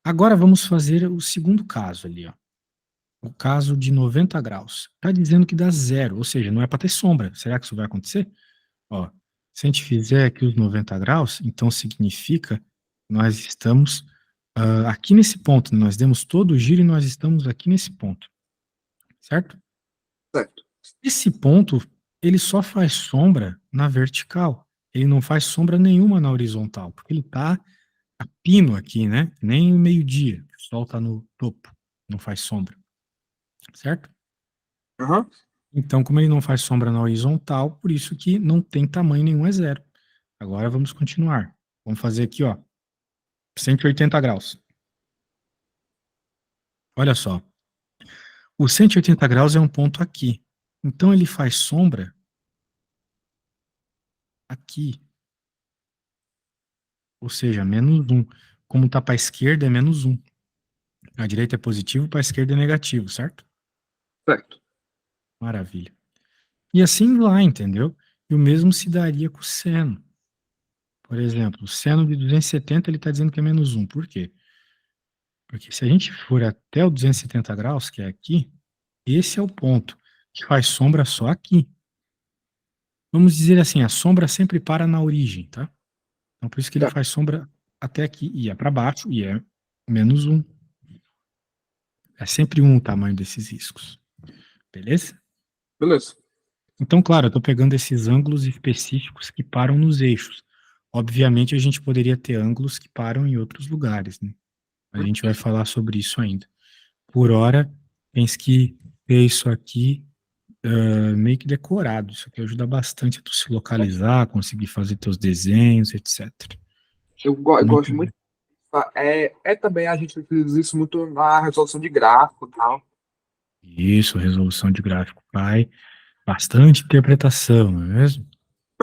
Agora, vamos fazer o segundo caso ali, ó. O caso de 90 graus. Está dizendo que dá zero, ou seja, não é para ter sombra. Será que isso vai acontecer? Ó, se a gente fizer aqui os 90 graus, então significa que nós estamos aqui nesse ponto. Nós demos todo o giro e nós estamos aqui nesse ponto. Certo? Certo. Esse ponto, ele só faz sombra na vertical. Ele não faz sombra nenhuma na horizontal, porque ele está a pino aqui, né? Nem meio-dia. O sol está no topo. Não faz sombra. Certo? Aham. Então, como ele não faz sombra na horizontal, por isso que não tem tamanho nenhum, é zero. Agora vamos continuar. Vamos fazer aqui, ó, 180 graus. Olha só. O 180 graus é um ponto aqui. Então ele faz sombra aqui. Ou seja, menos 1. Como está para a esquerda, é menos 1. A direita é positivo, para a esquerda é negativo, certo? Certo. Maravilha. E assim lá, entendeu? E o mesmo se daria com o seno. Por exemplo, o seno de 270 ele está dizendo que é menos 1. Por quê? Porque se a gente for até o 270 graus, que é aqui, esse é o ponto que faz sombra só aqui. Vamos dizer assim, a sombra sempre para na origem, tá? Então por isso que ele Tá. faz sombra até aqui, e é para baixo, e é menos 1. É sempre 1 o tamanho desses riscos. Beleza? Beleza. Então, claro, eu estou pegando esses ângulos específicos que param nos eixos. Obviamente, a gente poderia ter ângulos que param em outros lugares, né? A gente vai falar sobre isso ainda. Por hora, pense que ter isso aqui meio que decorado. Isso aqui ajuda bastante a tu se localizar, conseguir fazer teus desenhos, etc. Eu Muito gosto muito. bem. É também a gente utiliza isso muito na resolução de gráfico e tal. Isso, resolução de gráfico pai, bastante interpretação, não é mesmo?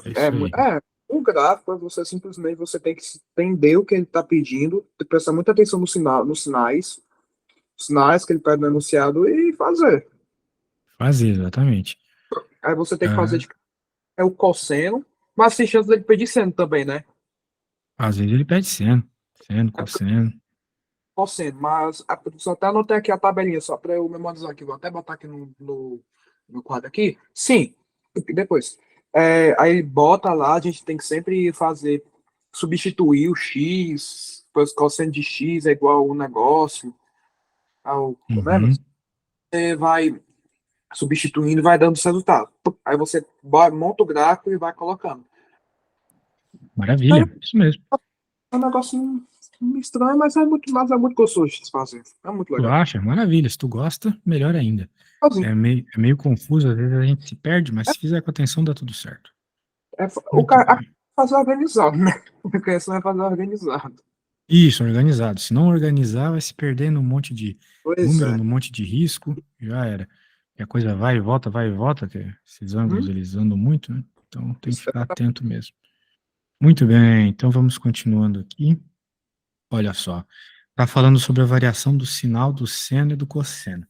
É É, isso aí. o gráfico, você tem que entender o que ele está pedindo, tem que prestar muita atenção no sinal, nos sinais que ele pede no enunciado e fazer. Fazer, exatamente. Aí você tem que fazer Ah, o cosseno, mas tem chance dele pedir seno também, né? às vezes ele pede seno, É porque cosseno. cosseno, mas a produção até anotei aqui a tabelinha, só para eu memorizar aqui. Vou até botar aqui no quadro aqui. Sim, depois. Aí bota lá, a gente tem que sempre substituir o X, pois cosseno de X é igual o negócio, né? Uhum. Você vai substituindo e vai dando os resultados. Aí você monta o gráfico e vai colocando. Maravilha, isso mesmo. É um negócio estranho, mas é muito gostoso de se fazer. É muito Tu legal. acha? Maravilha. Se tu gosta, melhor ainda. Assim, É meio confuso, às vezes a gente se perde, mas se fizer com atenção dá tudo certo. o Muito cara bem. fazer organizado, né? A questão é fazer organizado. Isso, organizado. Se não organizar, vai se perder num monte de Pois número, é. num monte de risco, já era. E a coisa vai e volta, que esses ângulos Uhum. eles andam muito, né? Então tem que Isso ficar é. atento mesmo. Muito bem, então vamos continuando aqui. Olha só, está falando sobre a variação do sinal do seno e do cosseno.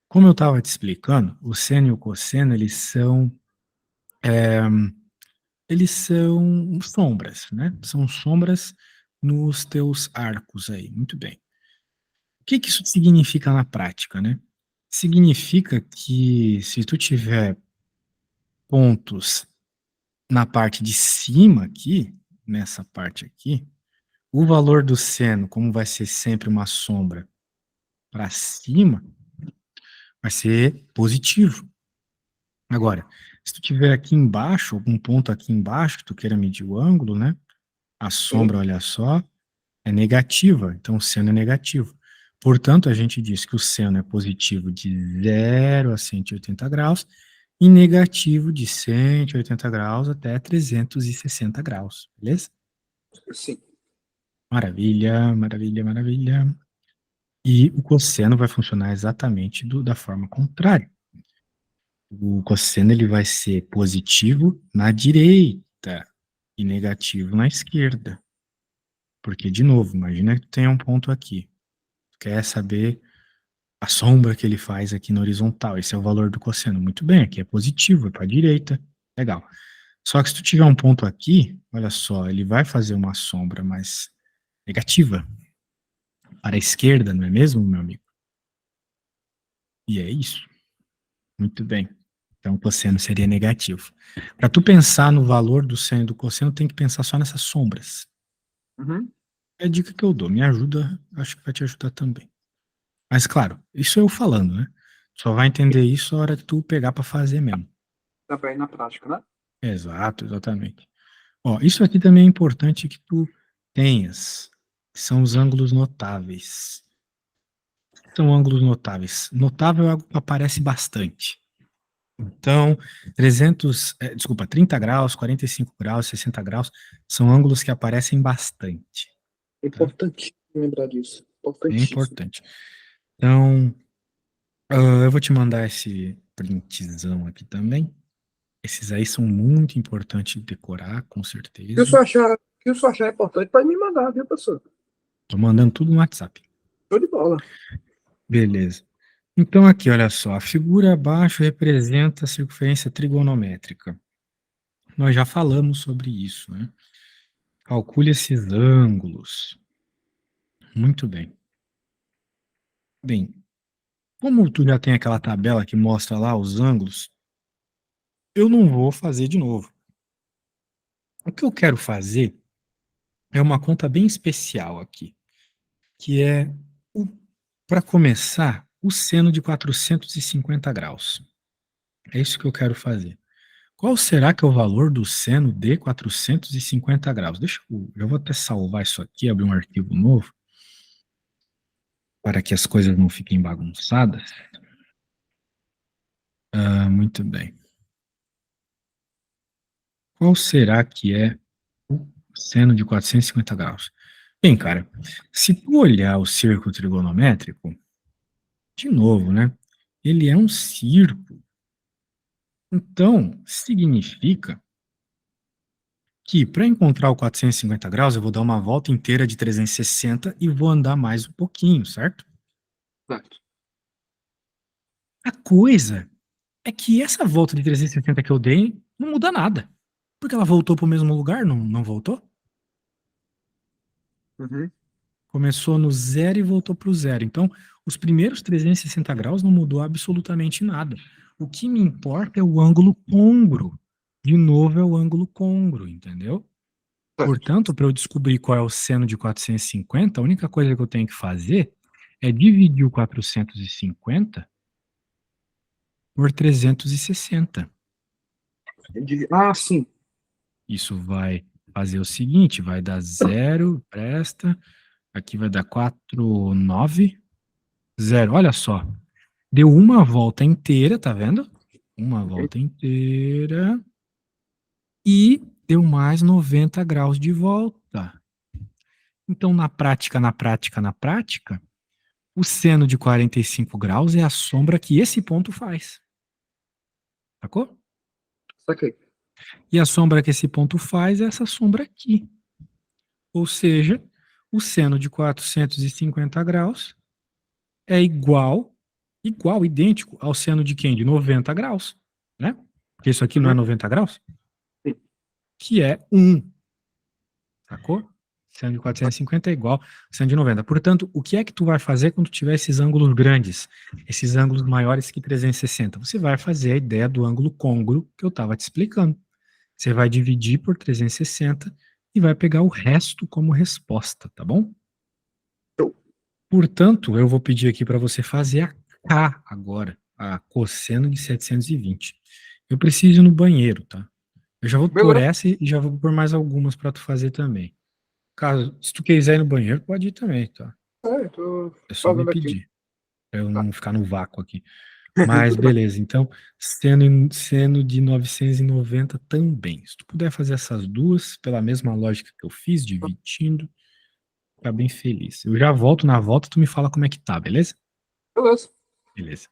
Como eu estava te explicando, o seno e o cosseno, eles são sombras, né? São sombras nos teus arcos aí. Muito bem. O que que isso significa na prática, né? Significa que se tu tiver pontos na parte de cima aqui, nessa parte aqui, o valor do seno, como vai ser sempre uma sombra para cima, vai ser positivo. Agora, se tu tiver aqui embaixo, algum ponto aqui embaixo que tu queira medir o ângulo, né? A Sim. sombra, olha só, é negativa, então o seno é negativo. Portanto, a gente diz que o seno é positivo de 0 a 180 graus e negativo de 180 graus até 360 graus, beleza? Sim. Maravilha, maravilha, maravilha. E o cosseno vai funcionar exatamente da forma contrária. O cosseno ele vai ser positivo na direita e negativo na esquerda. Porque, de novo, imagina que tu tem um ponto aqui. Tu quer saber a sombra que ele faz aqui na horizontal. Esse é o valor do cosseno. Muito bem, aqui é positivo, é para a direita. Legal. Só que se tu tiver um ponto aqui, olha só, ele vai fazer uma sombra mais negativa para a esquerda, não é mesmo, meu amigo? E é isso. Muito bem. Então, o cosseno seria negativo. Para tu pensar no valor do seno e do cosseno, tem que pensar só nessas sombras. Uhum. É a dica que eu dou. Me ajuda, acho que vai te ajudar também. Mas, claro, isso eu falando, né? Só vai entender isso a hora que tu pegar para fazer mesmo. Também na prática, né? Exato, exatamente. Ó, isso aqui também é importante que tu tenhas, que são os ângulos notáveis. São ângulos notáveis. Notável é algo que aparece bastante. Então, 30 graus, 45 graus, 60 graus, são ângulos que aparecem bastante, É tá? importantíssimo lembrar disso. É Importantíssimo. importante. Então, eu vou te mandar esse printzão aqui também. Esses aí são muito importantes de decorar, com Se o certeza. senhor achar, se o senhor achar importante, pode me mandar, viu, professor? Tô mandando tudo no WhatsApp. Show de bola. Beleza. Então, aqui, olha só, a figura abaixo representa a circunferência trigonométrica. Nós já falamos sobre isso, né? Calcule esses ângulos. Muito bem. Bem, como tu já tem aquela tabela que mostra lá os ângulos, eu não vou fazer de novo. O que eu quero fazer é uma conta bem especial aqui, que é, para começar, o seno de 450 graus. É isso que eu quero fazer. Qual será que é o valor do seno de 450 graus? Eu vou até salvar isso aqui, abrir um arquivo novo, para que as coisas não fiquem bagunçadas. Muito bem. Qual será que é o seno de 450 graus? Bem, cara, se tu olhar o círculo trigonométrico, de novo, né? Ele é um círculo. Então, significa que para encontrar o 450 graus, eu vou dar uma volta inteira de 360 e vou andar mais um pouquinho, certo? Certo. A coisa é que essa volta de 360 que eu dei não muda nada. Porque ela voltou para o mesmo lugar, não voltou? Uhum. Começou no zero e voltou para o zero. Então, os primeiros 360 graus não mudou absolutamente nada. O que me importa é o ângulo côngruo. De novo, é o ângulo côngruo, entendeu? Certo. Portanto, para eu descobrir qual é o seno de 450, a única coisa que eu tenho que fazer é dividir o 450 por 360. Ah, sim. Isso vai fazer o seguinte, vai dar 0, presta, aqui vai dar 4, 9, 0. Olha só, deu uma volta inteira, tá vendo? Uma Ok. volta inteira e deu mais 90 graus de volta. Então, na prática, o seno de 45 graus é a sombra que esse ponto faz. Sacou? Saquei. E a sombra que esse ponto faz é essa sombra aqui. Ou seja, o seno de 450 graus é idêntico ao seno de quem? De 90 graus, né? Porque isso aqui não é Uhum. 90 graus, Sim. que é 1, sacou? Seno de 450 é igual ao seno de 90. Portanto, o que é que tu vai fazer quando tiver esses ângulos grandes, esses ângulos maiores que 360? Você vai fazer a ideia do ângulo côngruo que eu estava te explicando. Você vai dividir por 360 e vai pegar o resto como resposta, tá bom? Show. Portanto, eu vou pedir aqui para você fazer a K agora, a cosseno de 720. Eu preciso ir no banheiro, tá? Eu já vou por Beleza. essa e já vou por mais algumas para tu fazer também. Caso, se tu quiser ir no banheiro, pode ir também, tá? Tô É só me fazendo aqui. pedir, para eu Tá. não ficar no vácuo aqui. Mas Tudo bem. beleza, então, seno de 990 também. Se tu puder fazer essas duas, pela mesma lógica que eu fiz, dividindo, fica bem feliz. Eu já volto, na volta tu me fala como é que tá, beleza? Beleza. Beleza.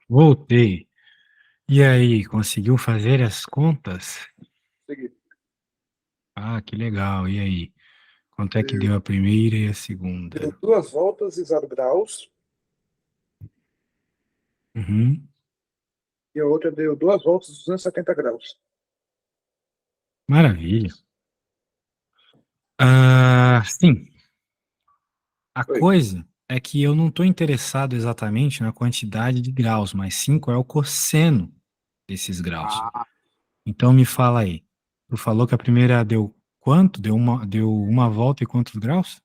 Voltei. E aí, conseguiu fazer as contas? Segui. Ah, que legal. E aí? Quanto é que Deu, deu a primeira e a deu segunda? 2 voltas e 0 graus, Uhum. e a outra deu 2 voltas e 270 graus. Maravilha. Ah, sim. A Oi. coisa é que eu não estou interessado exatamente na quantidade de graus, mas sim qual é o cosseno desses graus. Ah, Então me fala aí. Tu falou que a primeira deu quanto? Deu uma volta e quantos graus?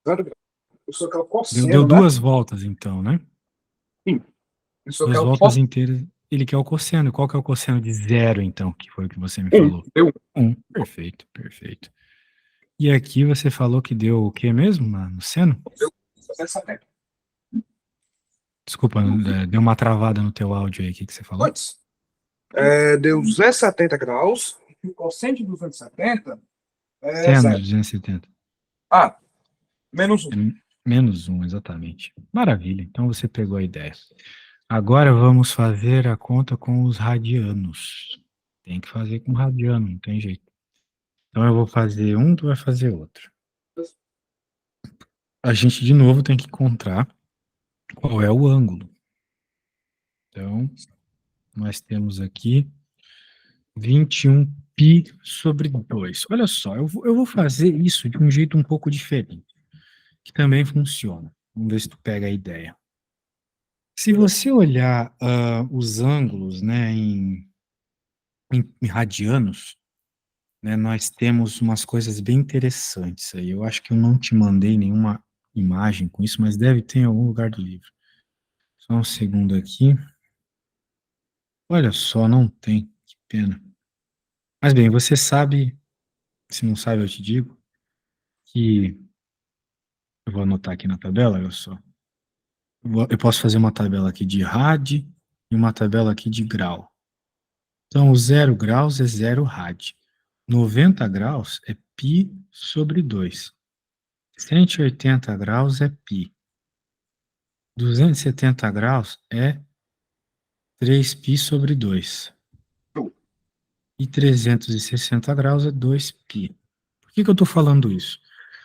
0 graus. Isso aqui é o Deu cosseno, né? duas voltas, então, né? Sim. Isso aqui é Duas o voltas cosseno. inteiras. Ele quer o cosseno. Qual que é o cosseno de zero, então? Que foi o que você me Um. falou. Deu Perfeito, perfeito. E aqui você falou que deu o que mesmo no seno? 270. Desculpa, deu uma travada no teu áudio aí. O que que você falou? Antes. Deu 270 graus. E o cosseno de 270 é Seno de zero. 270. Ah, -1. Menos um, exatamente. Maravilha. Então você pegou a ideia. Agora vamos fazer a conta com os radianos. Tem que fazer com radiano, não tem jeito. Então eu vou fazer um, tu vai fazer outro. A gente de novo tem que encontrar qual é o ângulo. Então, nós temos aqui 21π/2. Olha só, eu vou fazer isso de um jeito um pouco diferente, que também funciona. Vamos ver se tu pega a ideia. Se você olhar os ângulos, né, em radianos, né, nós temos umas coisas bem interessantes aí. Eu acho que eu não te mandei nenhuma imagem com isso, mas deve ter em algum lugar do livro. Só um segundo aqui. Olha só, não tem. Que pena. Mas bem, você sabe, se não sabe, eu te digo, que eu vou anotar aqui na tabela, olha só. Eu posso fazer uma tabela aqui de rad e uma tabela aqui de grau. Então, o 0 graus é 0 rad. 90 graus é π/2. 180 graus é π. 270 graus é 3π/2. E 360 graus é 2π. Por que eu estou falando isso?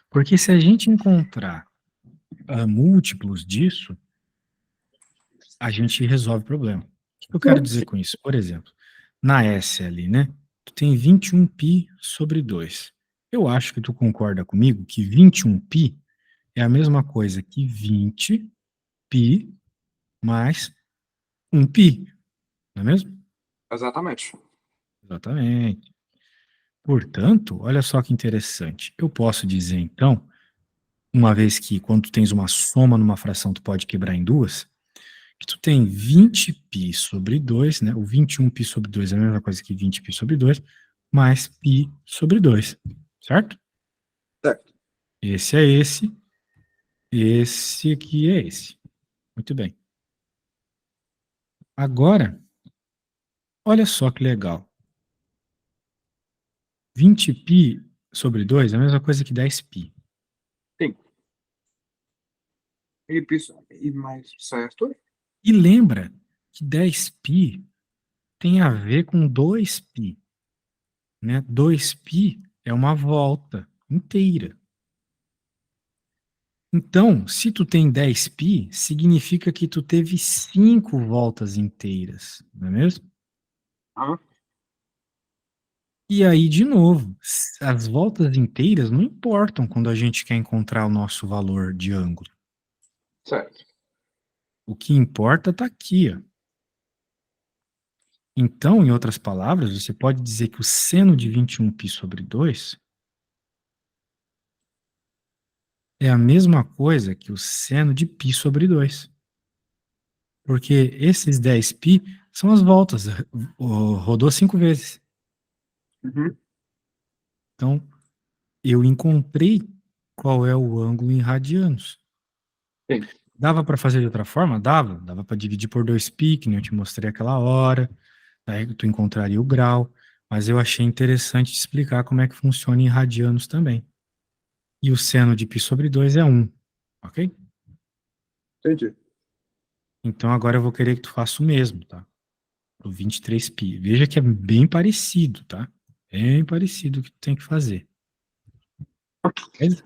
Porque se a gente encontrar múltiplos disso, a gente resolve o problema. O que eu quero dizer com isso? Por exemplo, na S ali, né? Tu tem 21π/2. Eu acho que tu concorda comigo que 21π é a mesma coisa que 20π mais 1π, não é mesmo? Exatamente. Exatamente. Portanto, olha só que interessante. Eu posso dizer, então, uma vez que quando tu tens uma soma numa fração, tu pode quebrar em duas, que tu tem 20π/2, né? O 21π/2 é a mesma coisa que 20π/2, mais π/2, certo? Certo. Esse é esse aqui é esse. Muito bem. Agora, olha só que legal. 20π/2 é a mesma coisa que 10π. Sim. E mais certo? E lembra que 10π tem a ver com 2π, né? 2π é uma volta inteira. Então, se tu tem 10π, significa que tu teve 5 voltas inteiras, não é mesmo? Ah, E aí, de novo, as voltas inteiras não importam quando a gente quer encontrar o nosso valor de ângulo. certo. O que importa está aqui, ó. Então, em outras palavras, você pode dizer que o seno de 21π/2 é a mesma coisa que o seno de π/2. Porque esses 10π são as voltas, rodou 5 vezes. Uhum. Então, eu encontrei qual é o ângulo em radianos. Sim. Dava para fazer de outra forma? Dava para dividir por 2π, que nem eu te mostrei aquela hora, aí tu encontraria o grau, mas eu achei interessante te explicar como é que funciona em radianos também. E o seno de π/2 é 1, ok? Entendi. Então agora eu vou querer que tu faça o mesmo, tá? Pro 23π. Veja que é bem parecido, tá? Bem parecido o que tu tem que fazer. Beleza?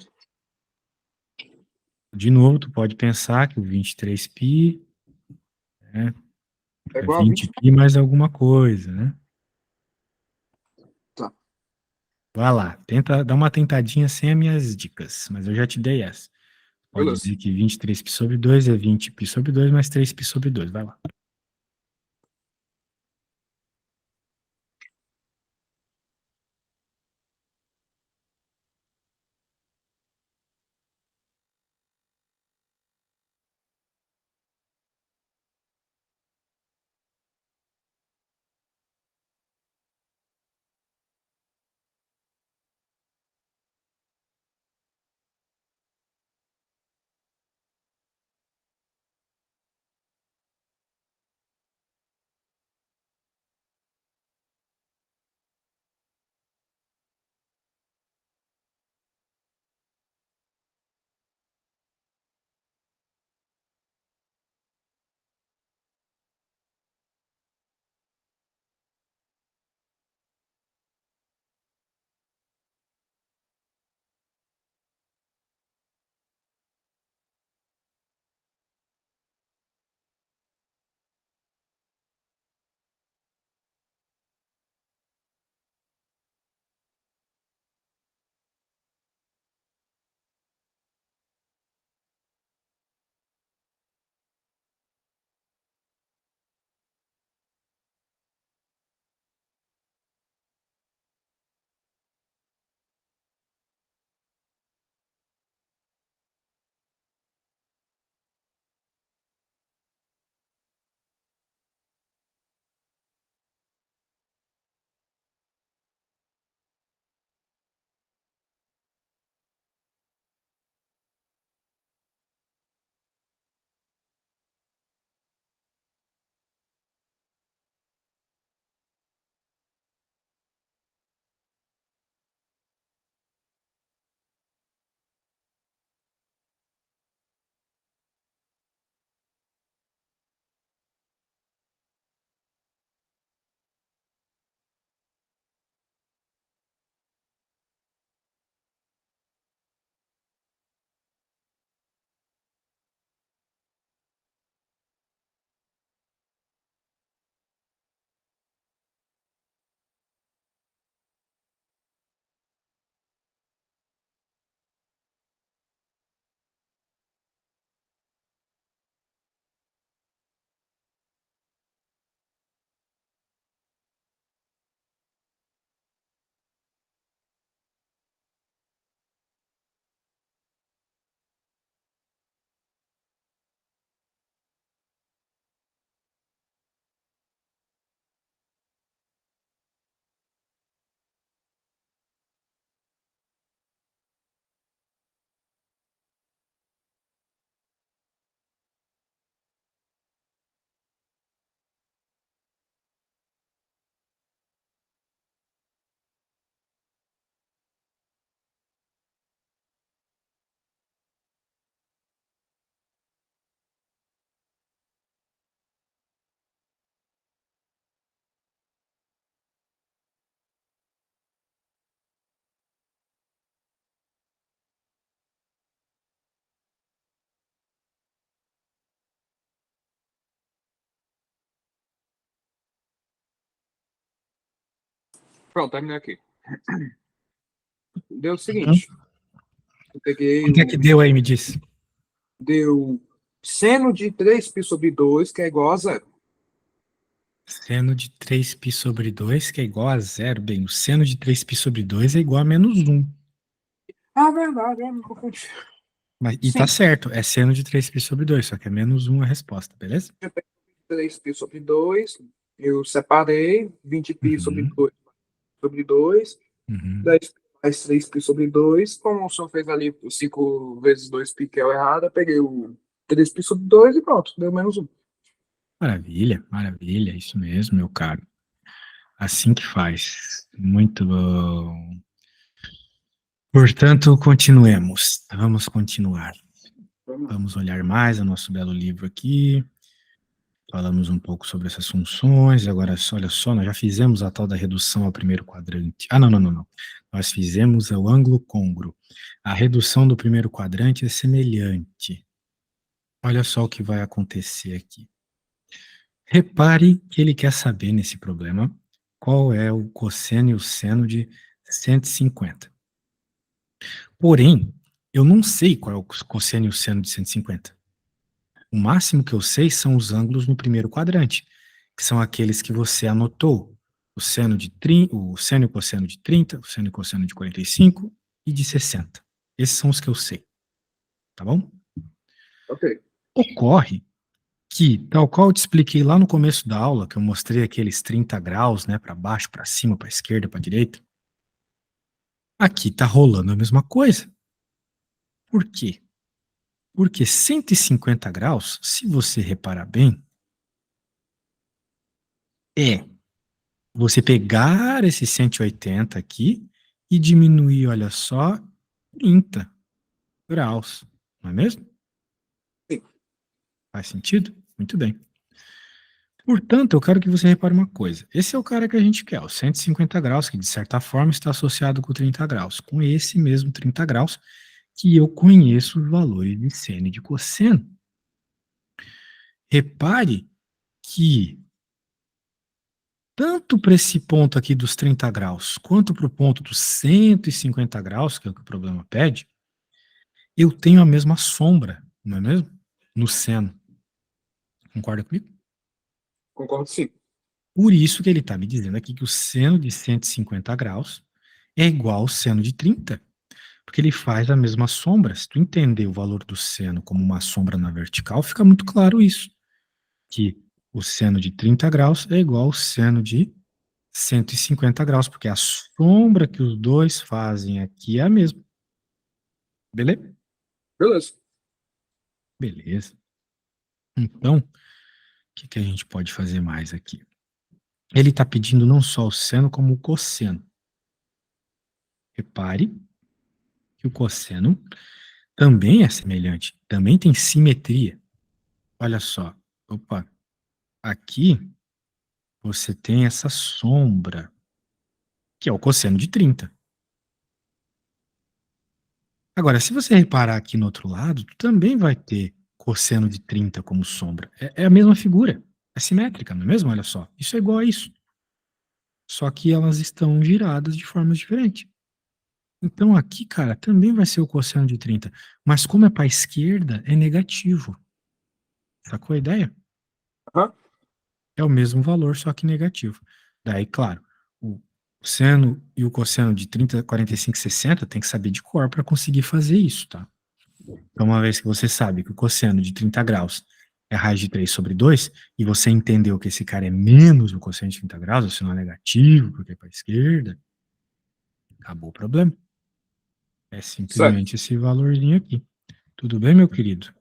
De novo, tu pode pensar que o 23π, né, É é igual a 20. 20π mais alguma coisa, né? Tá, Vai lá, tenta dar uma tentadinha sem as minhas dicas, mas eu já te dei essa. Pode beleza. dizer que 23π sobre 2 é 20π sobre 2 mais 3π sobre 2. Vai lá. Pronto, terminei aqui. Deu o Uhum. seguinte. Eu peguei Quanto é que deu aí, me diz? Deu seno de 3π sobre 2, que é igual a zero. Seno de 3π sobre 2, que é igual a zero. Bem, o seno de 3π sobre 2 é igual a menos 1. Ah, verdade, eu me confundi. E tá Sim, certo, é seno de 3π sobre 2, só que é menos 1 a resposta, beleza? eu peguei 3π sobre 2, eu separei 20π sobre Uhum, 2 sobre 2, uhum. 10 mais 3π sobre 2. Como o senhor fez ali 5 vezes 2π, que é o errado, eu peguei o 3π sobre 2 e pronto, deu menos 1. Maravilha, maravilha, isso mesmo, meu caro. Assim que faz. Muito bom. Portanto, continuemos. Vamos continuar. Vamos lá. Vamos olhar mais o nosso belo livro aqui. Falamos um pouco sobre essas funções, agora, olha só, nós já fizemos a tal da redução ao primeiro quadrante. Ah, não, não, não, não. Nós fizemos o ângulo côngruo. A redução do primeiro quadrante é semelhante. Olha só o que vai acontecer aqui. Repare que ele quer saber nesse problema qual é o cosseno e o seno de 150. Porém, eu não sei qual é o cosseno e o seno de 150. O máximo que eu sei são os ângulos no primeiro quadrante, que são aqueles que você anotou. O seno o seno e o cosseno de 30, o seno e o cosseno de 45 e de 60. Esses são os que eu sei. Tá bom? Ok. Ocorre que, tal qual eu te expliquei lá no começo da aula, que eu mostrei aqueles 30 graus, né, para baixo, para cima, para esquerda, para direita, aqui tá rolando a mesma coisa. Por quê? Porque 150 graus, se você reparar bem, é você pegar esse 180 aqui e diminuir, olha só, 30 graus, não é mesmo? Sim. Faz sentido? Muito bem. Portanto, eu quero que você repare uma coisa. Esse é o cara que a gente quer, o 150 graus, que de certa forma está associado com 30 graus. Com esse mesmo 30 graus, que eu conheço os valores de seno e de cosseno. Repare que tanto para esse ponto aqui dos 30 graus, quanto para o ponto dos 150 graus, que é o que o problema pede, eu tenho a mesma sombra, não é mesmo? No seno. Concorda comigo? Concordo, sim. Por isso que ele está me dizendo aqui que o seno de 150 graus é igual ao seno de 30, porque ele faz a mesma sombra. Se tu entender o valor do seno como uma sombra na vertical, fica muito claro isso, que o seno de 30 graus é igual ao seno de 150 graus, porque a sombra que os dois fazem aqui é a mesma. Beleza? Beleza. Beleza. Então, o que a gente pode fazer mais aqui? Ele está pedindo não só o seno, como o cosseno. Repare que o cosseno também é semelhante, também tem simetria. Olha só, opa, aqui você tem essa sombra, que é o cosseno de 30. Agora, se você reparar aqui no outro lado, tu também vai ter cosseno de 30 como sombra. É a mesma figura, é simétrica, não é mesmo? Olha só, isso é igual a isso. Só que elas estão giradas de formas diferentes. Então aqui, cara, também vai ser o cosseno de 30, mas como é para a esquerda, é negativo. Sacou a ideia? Aham. É o mesmo valor, só que negativo. Daí, claro, o seno e o cosseno de 30, 45, 60 tem que saber de cor para conseguir fazer isso, tá? Então, uma vez que você sabe que o cosseno de 30 graus é raiz de 3 sobre 2, e você entendeu que esse cara é menos o cosseno de 30 graus, ou se não é negativo, porque é para a esquerda, acabou o problema. É Certo. simplesmente esse valorzinho aqui. Tudo bem, meu querido?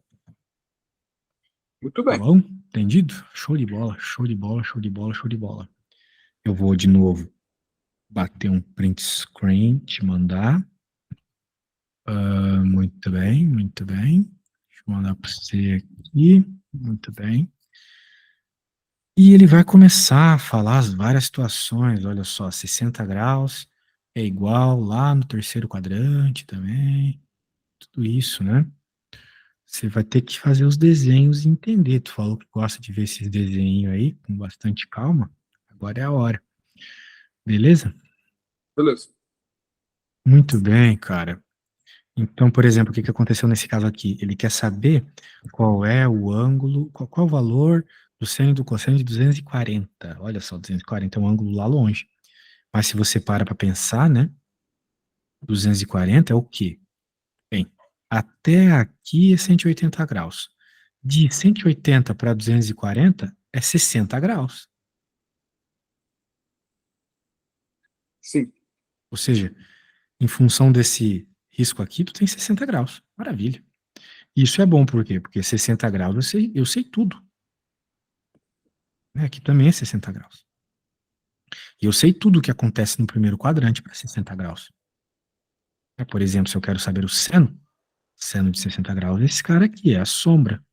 Muito Tá bem. bom? Entendido? Show de bola, show de bola, show de bola, show de bola. Eu vou de novo bater um print screen, te mandar. Muito bem, muito bem. Deixa eu mandar para você aqui. Muito bem. E ele vai começar a falar as várias situações. Olha só, 60 graus é igual lá no terceiro quadrante também. Tudo isso, né? Você vai ter que fazer os desenhos e entender. Tu falou que gosta de ver esses desenhos aí com bastante calma. Agora é a hora. Beleza? Beleza. Muito bem, cara. Então, por exemplo, o que aconteceu nesse caso aqui? Ele quer saber qual é o ângulo, qual é o valor do seno e do cosseno de 240. Olha só, 240 é um ângulo lá longe. Mas se você para pensar, né? 240 é o quê? Bem, até aqui é 180 graus. De 180 para 240 é 60 graus. Sim. Ou seja, em função desse risco aqui, tu tem 60 graus. Maravilha. Isso é bom por quê? Porque 60 graus eu sei tudo. Né? Aqui também é 60 graus. E eu sei tudo o que acontece no primeiro quadrante para 60 graus. Por exemplo, se eu quero saber o seno de 60 graus, esse cara aqui é a sombra.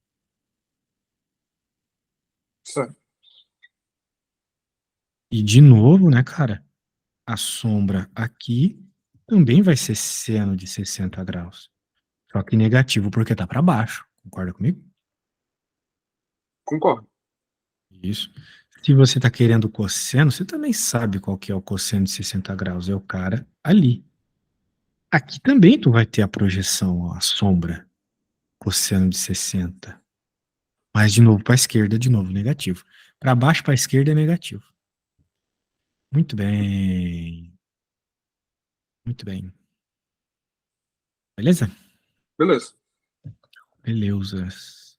Certo. E de novo, né, cara? A sombra aqui também vai ser seno de 60 graus. Só que negativo porque tá para baixo. Concorda comigo? Concordo. Isso. Se você está querendo cosseno, você também sabe qual que é o cosseno de 60 graus. É o cara ali. Aqui também tu vai ter a projeção, ó, a sombra, cosseno de 60. Mas de novo para a esquerda, de novo negativo. Para baixo, para a esquerda é negativo. Muito bem. Muito bem. Beleza? Beleza. Beleza.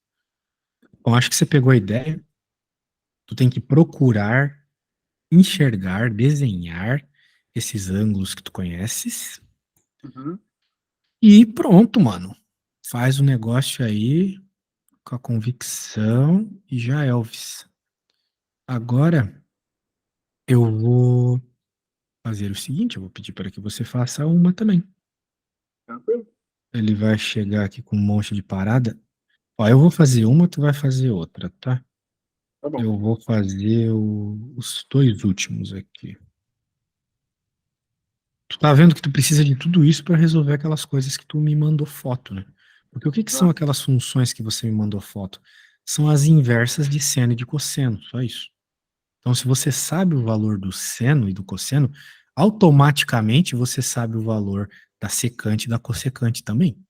Bom, acho que você pegou a ideia. Tu tem que procurar enxergar, desenhar esses ângulos que tu conheces. Uhum. E pronto, mano. Faz o negócio aí com a convicção e já, Elvis. Agora eu vou fazer o seguinte, eu vou pedir para que você faça uma também. Tranquilo? Ele vai chegar aqui com um monte de parada. Ó, eu vou fazer uma, tu vai fazer outra, tá? Tá bom. Eu vou fazer os dois últimos aqui. Tu tá vendo que tu precisa de tudo isso para resolver aquelas coisas que tu me mandou foto, né? Porque o que que são Ah, aquelas funções que você me mandou foto? São as inversas de seno e de cosseno, só isso. Então, se você sabe o valor do seno e do cosseno, automaticamente você sabe o valor da secante e da cossecante também,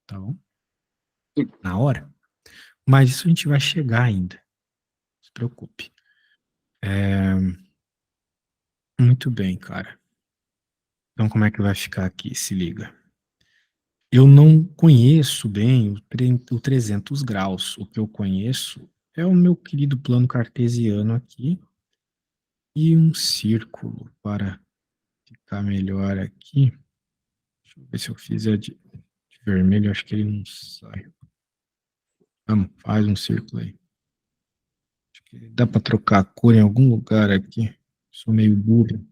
tá bom? sim. Na hora. Mas isso a gente vai chegar ainda. Não se preocupe. Muito bem, cara. Então, como é que vai ficar aqui? Se liga. Eu não conheço bem o 300 graus. O que eu conheço é o meu querido plano cartesiano aqui e um círculo para ficar melhor aqui. Deixa eu ver se eu fizer de vermelho, acho que ele não sai. Vamos, faz um círculo aí. Acho que dá para trocar a cor em algum lugar aqui. Sou meio burro.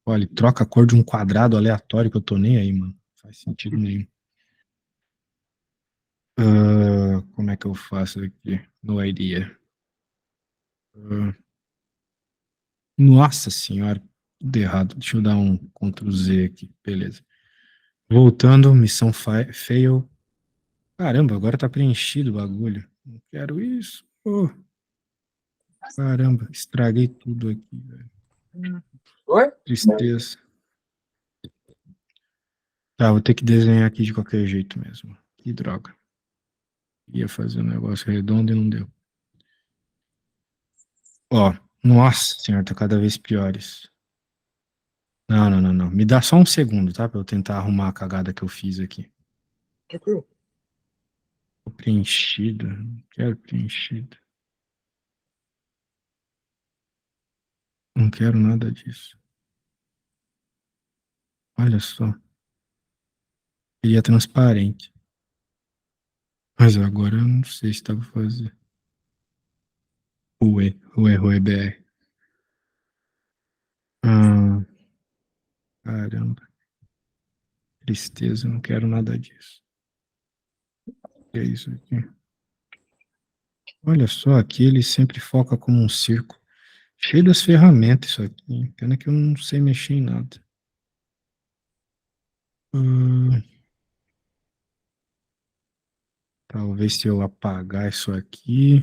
Olha, troca a cor de um quadrado aleatório que eu tô nem aí, mano. Não faz sentido nenhum. Como é que eu faço aqui? No idea. Ah, nossa senhora, tudo errado. Deixa eu dar um Ctrl Z aqui. Beleza. Voltando, missão fail. Caramba, agora tá preenchido o bagulho. Não quero isso. Pô, caramba, estraguei tudo aqui, velho. Oi? Tristeza. Tá, vou ter que desenhar aqui de qualquer jeito mesmo. Que droga. Ia fazer um negócio redondo e não deu. Ó, nossa senhora, tá cada vez piores. Não, não, não, não. Me dá só um segundo, tá? Pra eu tentar arrumar a cagada que eu fiz aqui. Tranquilo. Tô preenchido. Não quero preenchido. Não quero nada disso. Olha só. Queria transparente. Mas agora eu não sei se dá pra fazer. Ué, ué, ué, BR. Ah, caramba. Tristeza, eu não quero nada disso. O que é isso aqui? Olha só, aqui ele sempre foca como um círculo. Cheio das ferramentas isso aqui. Pena que eu não sei mexer em nada. Ah, talvez se eu apagar isso aqui,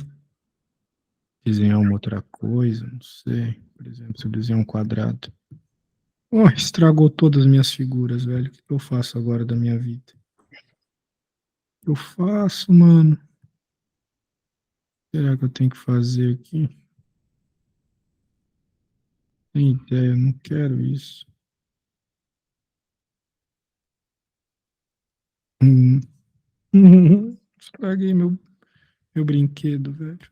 desenhar uma outra coisa, não sei. Por exemplo, se eu desenhar um quadrado. Oh, estragou todas as minhas figuras, velho. O que eu faço agora da minha vida? O que eu faço, mano? O que será que eu tenho que fazer aqui? Tem ideia, eu não quero isso. Hum. Estraguei meu brinquedo, velho.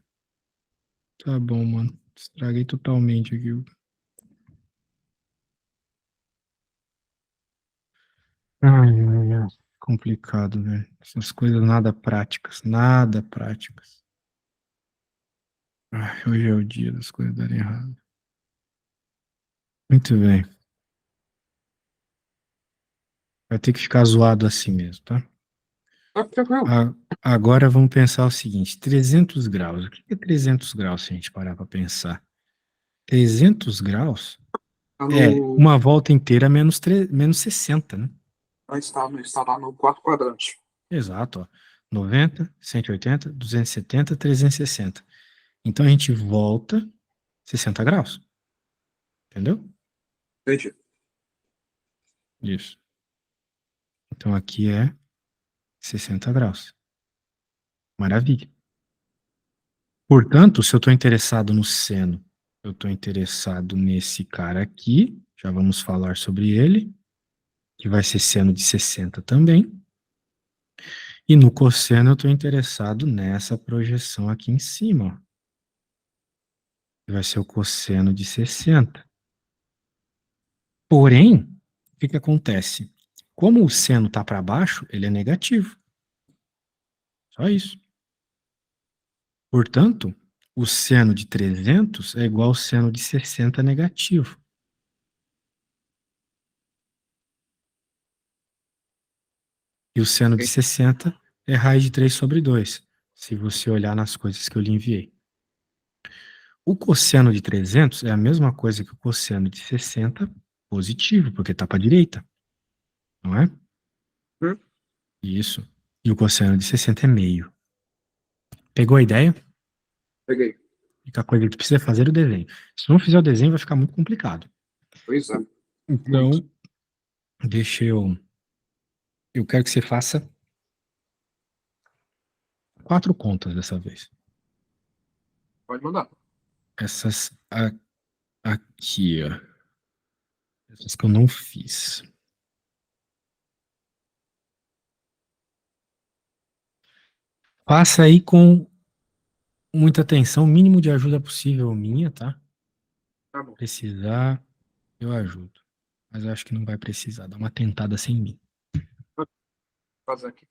Tá bom, mano. Estraguei totalmente aqui. Ai, ai, ai. Complicado, velho. Essas coisas nada práticas, nada práticas. Ai, hoje é o dia das coisas darem errado. Muito bem. Vai ter que ficar zoado assim mesmo, tá? Tranquilo. A- Agora vamos pensar o seguinte: 300 graus. O que é 300 graus se a gente parar para pensar? 300 graus Tá é no, uma volta inteira menos 60, né? está lá no quarto quadrante. Exato, ó. 90, 180, 270, 360. Então a gente volta 60 graus, entendeu? Entendi. Isso. Então aqui é 60 graus. Maravilha. Portanto, se eu estou interessado no seno, eu estou interessado nesse cara aqui, já vamos falar sobre ele, que vai ser seno de 60 também. E no cosseno eu estou interessado nessa projeção aqui em cima, ó, que vai ser o cosseno de 60. Porém, o que que acontece? Como o seno está para baixo, ele é negativo. Só isso. Portanto, o seno de 300 é igual ao seno de 60 negativo. E o seno de 60 é raiz de 3 sobre 2, se você olhar nas coisas que eu lhe enviei. O cosseno de 300 é a mesma coisa que o cosseno de 60 positivo, porque está para a direita, não é? Hum, Isso. E o cosseno de 60 é meio. Pegou a ideia? peguei. A única coisa que tu precisa fazer é o desenho. Se não fizer o desenho, vai ficar muito complicado. Pois é. Muito. Então, deixa eu. Eu quero que você faça 4 contas dessa vez. Pode mandar. Essas aqui, ó. Essas que eu não fiz. Faça aí com muita atenção, o mínimo de ajuda possível minha, tá? Tá bom. Precisar, eu ajudo. Mas eu acho que não vai precisar. Dá uma tentada sem mim. Vou fazer aqui.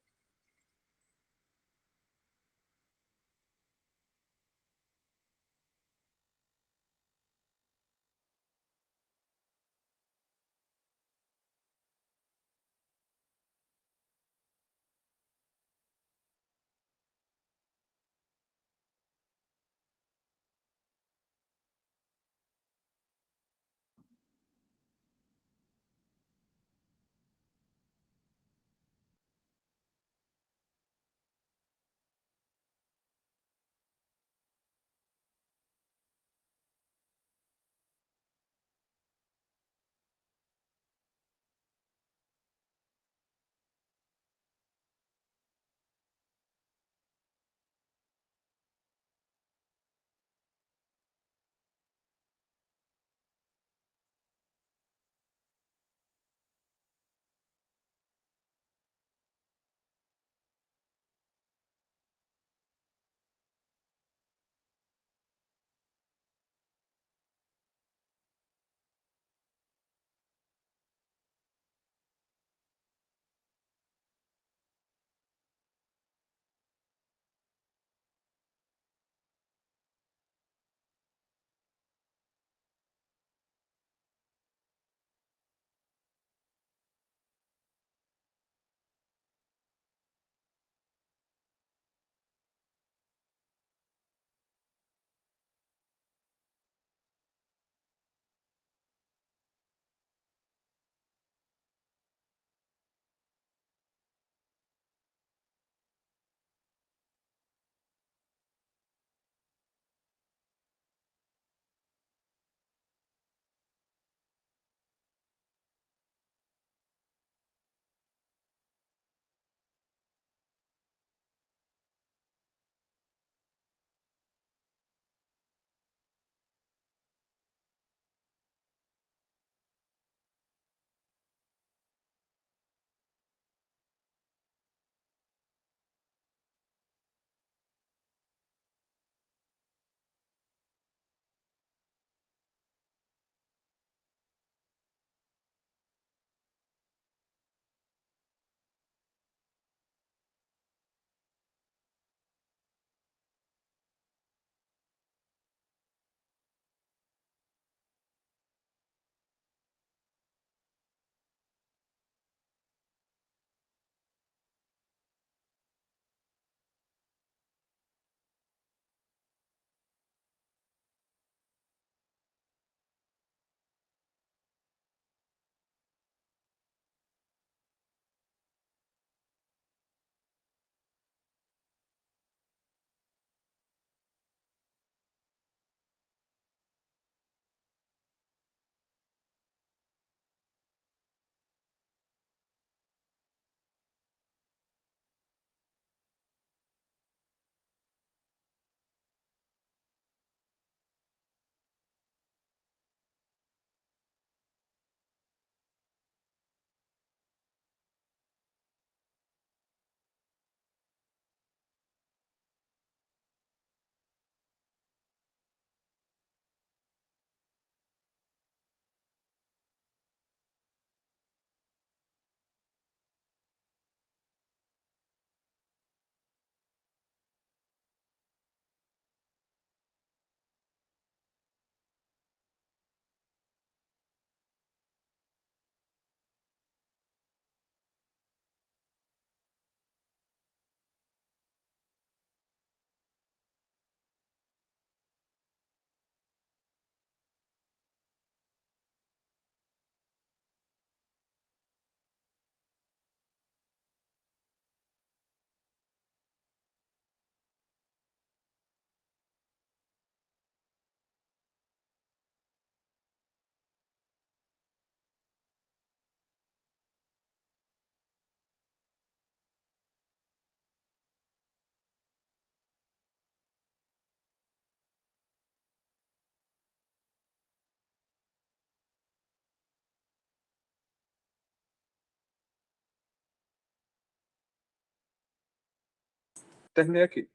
Terminei aqui.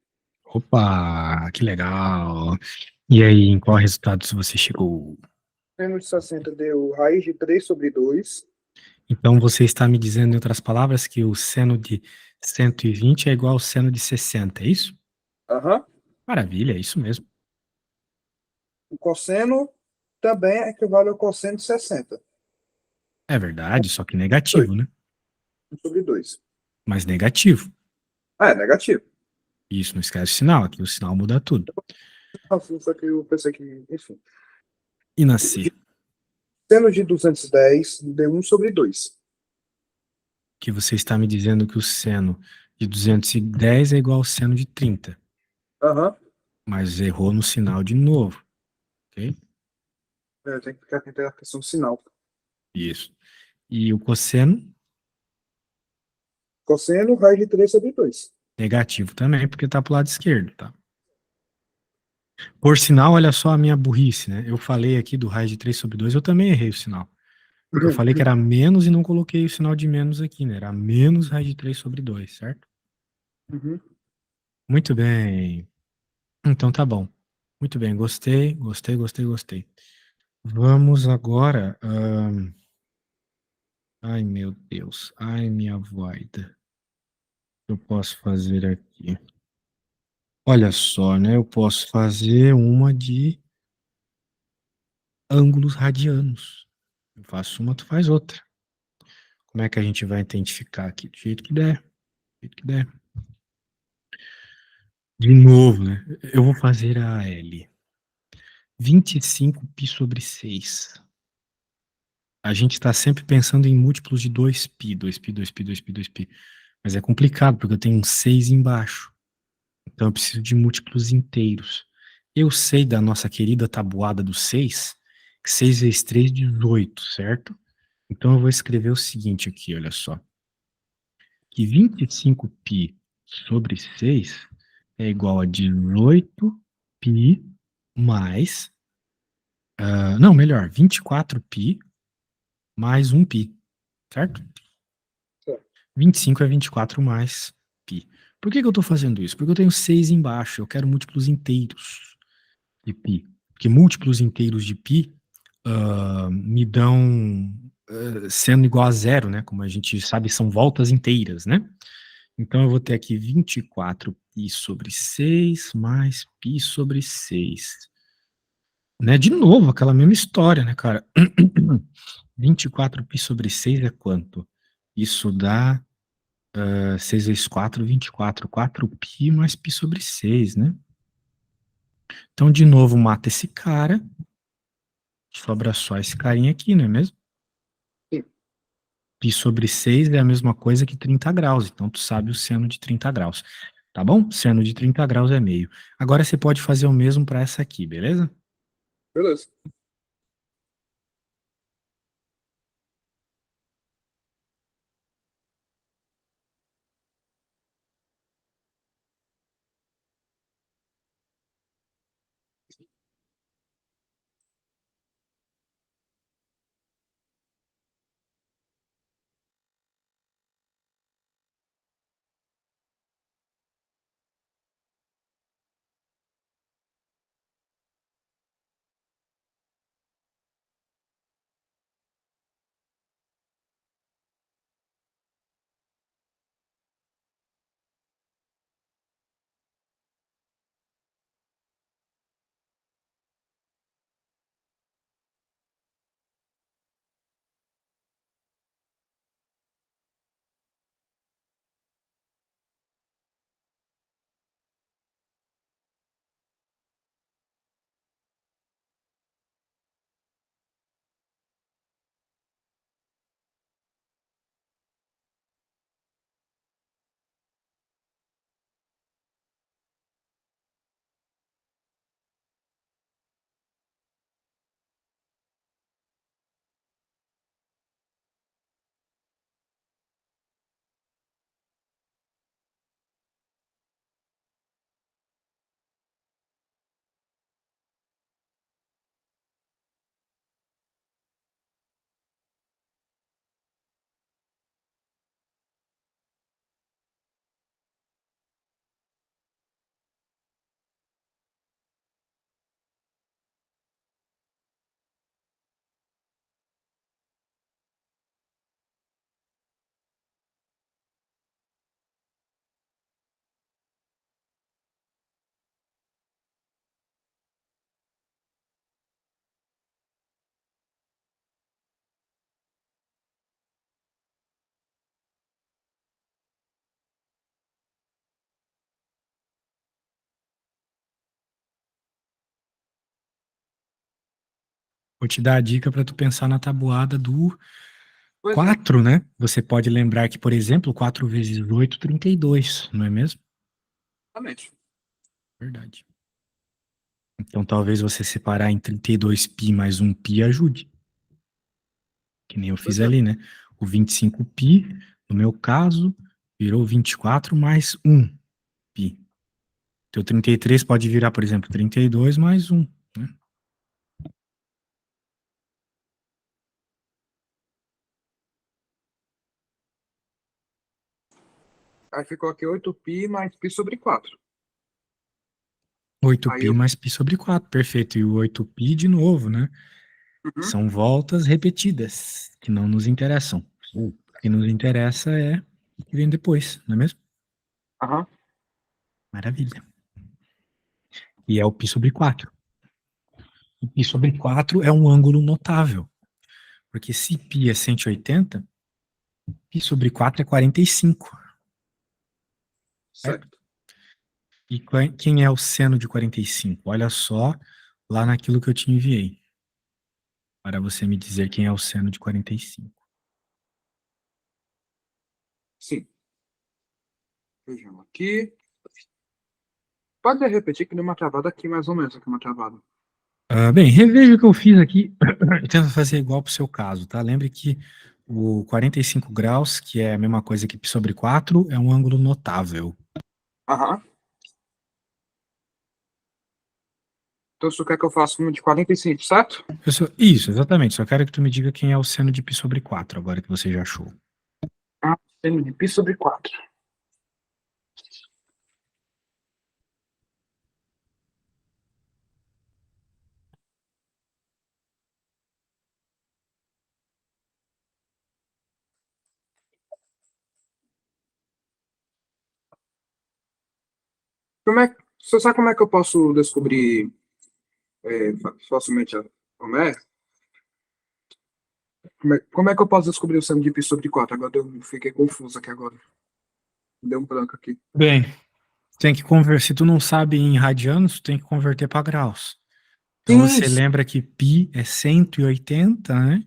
Opa, que legal. E aí, em qual resultado você chegou? Seno de 60 deu raiz de 3 sobre 2. Então você está me dizendo, em outras palavras, que o seno de 120 é igual ao seno de 60, é isso? Aham. Maravilha, é isso mesmo. O cosseno também equivale ao cosseno de 60. É verdade, só que 2. negativo, né? 1 sobre 2. Mas negativo. Ah, é negativo. Isso, não esquece o sinal, aqui o sinal muda tudo. Só que eu pensei que, enfim. E na C, Seno de 210 deu 1 sobre 2. que você está me dizendo que o seno de 210 é igual ao seno de 30, Aham. mas errou no sinal de novo, ok? Tem que ficar atento à questão do sinal. Isso. E o cosseno, Cosseno, raiz de 3 sobre 2. negativo também, porque está para o lado esquerdo, tá? Por sinal, olha só a minha burrice, né? Eu falei aqui do raiz de 3 sobre 2, eu também errei o sinal. Porque eu falei que era menos e não coloquei o sinal de menos aqui, né? Era menos raiz de 3 sobre 2, certo? Uhum. Muito bem. Então tá bom. Muito bem, gostei, gostei, gostei, gostei. Vamos agora. Ai, meu Deus. Ai, minha voida. O que eu posso fazer aqui? Olha só, né? Eu posso fazer uma de ângulos radianos. Eu faço uma, tu faz outra. Como é que a gente vai identificar aqui? Do jeito que der. Do jeito que der. De novo, né? Eu vou fazer a L. 25π sobre 6. A gente está sempre pensando em múltiplos de 2π, 2π, 2π, 2π, 2π. Mas é complicado, porque eu tenho um 6 embaixo. Então eu preciso de múltiplos inteiros. Eu sei da nossa querida tabuada do 6, que 6 vezes 3 é 18, certo? Então eu vou escrever o seguinte aqui, olha só. Que 25π sobre 6 é igual a 18π mais... não, melhor, 24π mais 1π, certo? Certo. 25 é 24 mais π. Por que que eu estou fazendo isso? Porque eu tenho 6 embaixo, eu quero múltiplos inteiros de π. Porque múltiplos inteiros de π me dão sendo igual a zero, né? Como a gente sabe, são voltas inteiras, né? Então eu vou ter aqui 24π sobre 6 mais π sobre 6. Né? De novo, aquela mesma história, né, cara? 24π sobre 6 é quanto? Isso dá 6 vezes 4, 24. 4π mais π sobre 6, né? Então, de novo, mata esse cara. Sobra só esse carinha aqui, não é mesmo? Sim. Π sobre 6 é a mesma coisa que 30 graus. Então, tu sabe o seno de 30 graus. Tá bom? Seno de 30 graus é meio. Agora você pode fazer o mesmo para essa aqui, beleza? Beleza. Vou te dar a dica para tu pensar na tabuada do Pois é, 4, né? Você pode lembrar que, por exemplo, 4 vezes 8, 32, não é mesmo? exatamente. Verdade. Então talvez você separar em 32π mais 1π ajude. Que nem eu fiz Pois é. ali, né? O 25π, no meu caso, virou 24 mais 1π. Teu 33 pode virar, por exemplo, 32 mais 1, né? Aí ficou aqui 8π mais π sobre 4. Aí 8π eu. mais π sobre 4, perfeito. E o 8π de novo, né? Uhum. São voltas repetidas, que não nos interessam. O que nos interessa é o que vem depois, não é mesmo? Aham. Maravilha. E é o π sobre 4. O π sobre 4 é um ângulo notável, porque se π é 180, π sobre 4 é 45, certo? Certo. E quem é o seno de 45? Olha só lá naquilo que eu te enviei, para você me dizer quem é o seno de 45. Sim. Vejamos aqui. Pode repetir que deu uma travada aqui, mais ou menos, aqui uma travada. Bem, reveja o que eu fiz aqui e tenta fazer igual para o seu caso, tá? Lembre que o 45 graus, que é a mesma coisa que π sobre 4, é um ângulo notável. Aham. Então, você quer que eu faça uma de 45, certo? Isso, exatamente. Só quero que tu me diga quem é o seno de π sobre 4, agora que você já achou. Ah, seno de π sobre 4. Você sabe como é que eu posso descobrir facilmente a Homé? Como é que eu posso descobrir o seno de π sobre 4? Agora eu fiquei confuso aqui agora. Deu um branco aqui. Bem, tem que converter. Se tu não sabe em radianos, tu tem que converter para graus. Então Sim, você lembra que π é 180, né?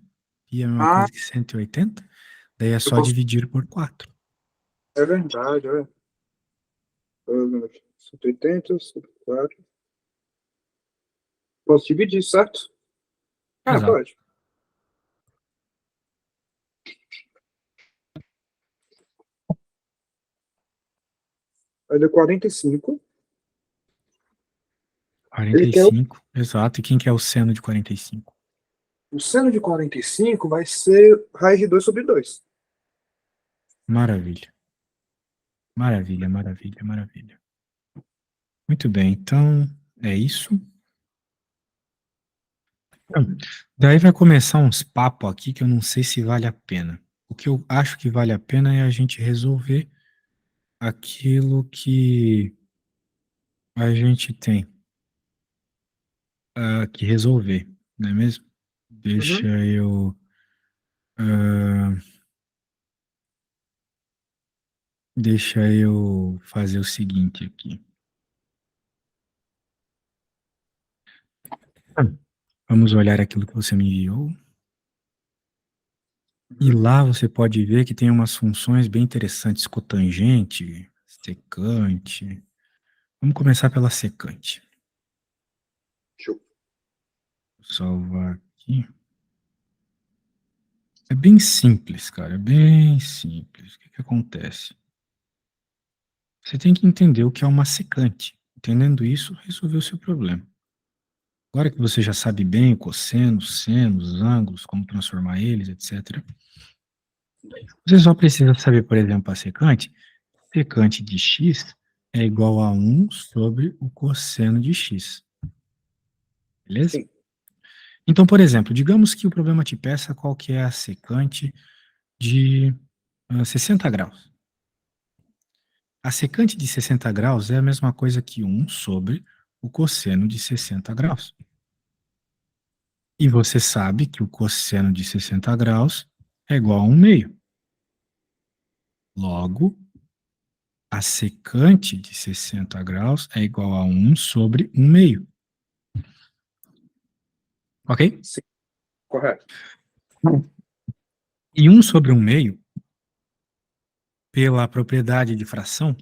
Π é a mesma ah, coisa que 180. Daí é eu só posso. dividir por 4. É verdade, é. 180, 104. Posso dividir, certo? Ah, Exato. pode. Aí deu 45. Ele quer 45, exato. E quem que é o seno de 45? o seno de 45 vai ser raiz de 2 sobre 2. Maravilha. Maravilha, maravilha, maravilha. Muito bem, então é isso. Daí vai começar uns papos aqui que eu não sei se vale a pena. O que eu acho que vale a pena é a gente resolver aquilo que a gente tem que resolver, não é mesmo? Deixa Uhum. eu. ah, deixa eu fazer o seguinte aqui. Vamos olhar aquilo que você me enviou. E Uhum. lá você pode ver que tem umas funções bem interessantes, cotangente, secante. Vamos começar pela secante. Show. Vou salvar aqui. É bem simples, cara, é bem simples. O que que acontece? Você tem que entender o que é uma secante. Entendendo isso, resolveu o seu problema. Agora que você já sabe bem o cosseno, seno, os ângulos, como transformar eles, etc., você só precisa saber, por exemplo, a secante. Secante de x é igual a 1 sobre o cosseno de x. Beleza? Sim. Então, por exemplo, digamos que o problema te peça qual que é a secante de 60 graus. A secante de 60 graus é a mesma coisa que 1 sobre o cosseno de 60 graus. E você sabe que o cosseno de 60 graus é igual a 1 meio. Logo, a secante de 60 graus é igual a 1 sobre 1 meio. Ok? Sim. Correto. E 1/1 pela propriedade de fração,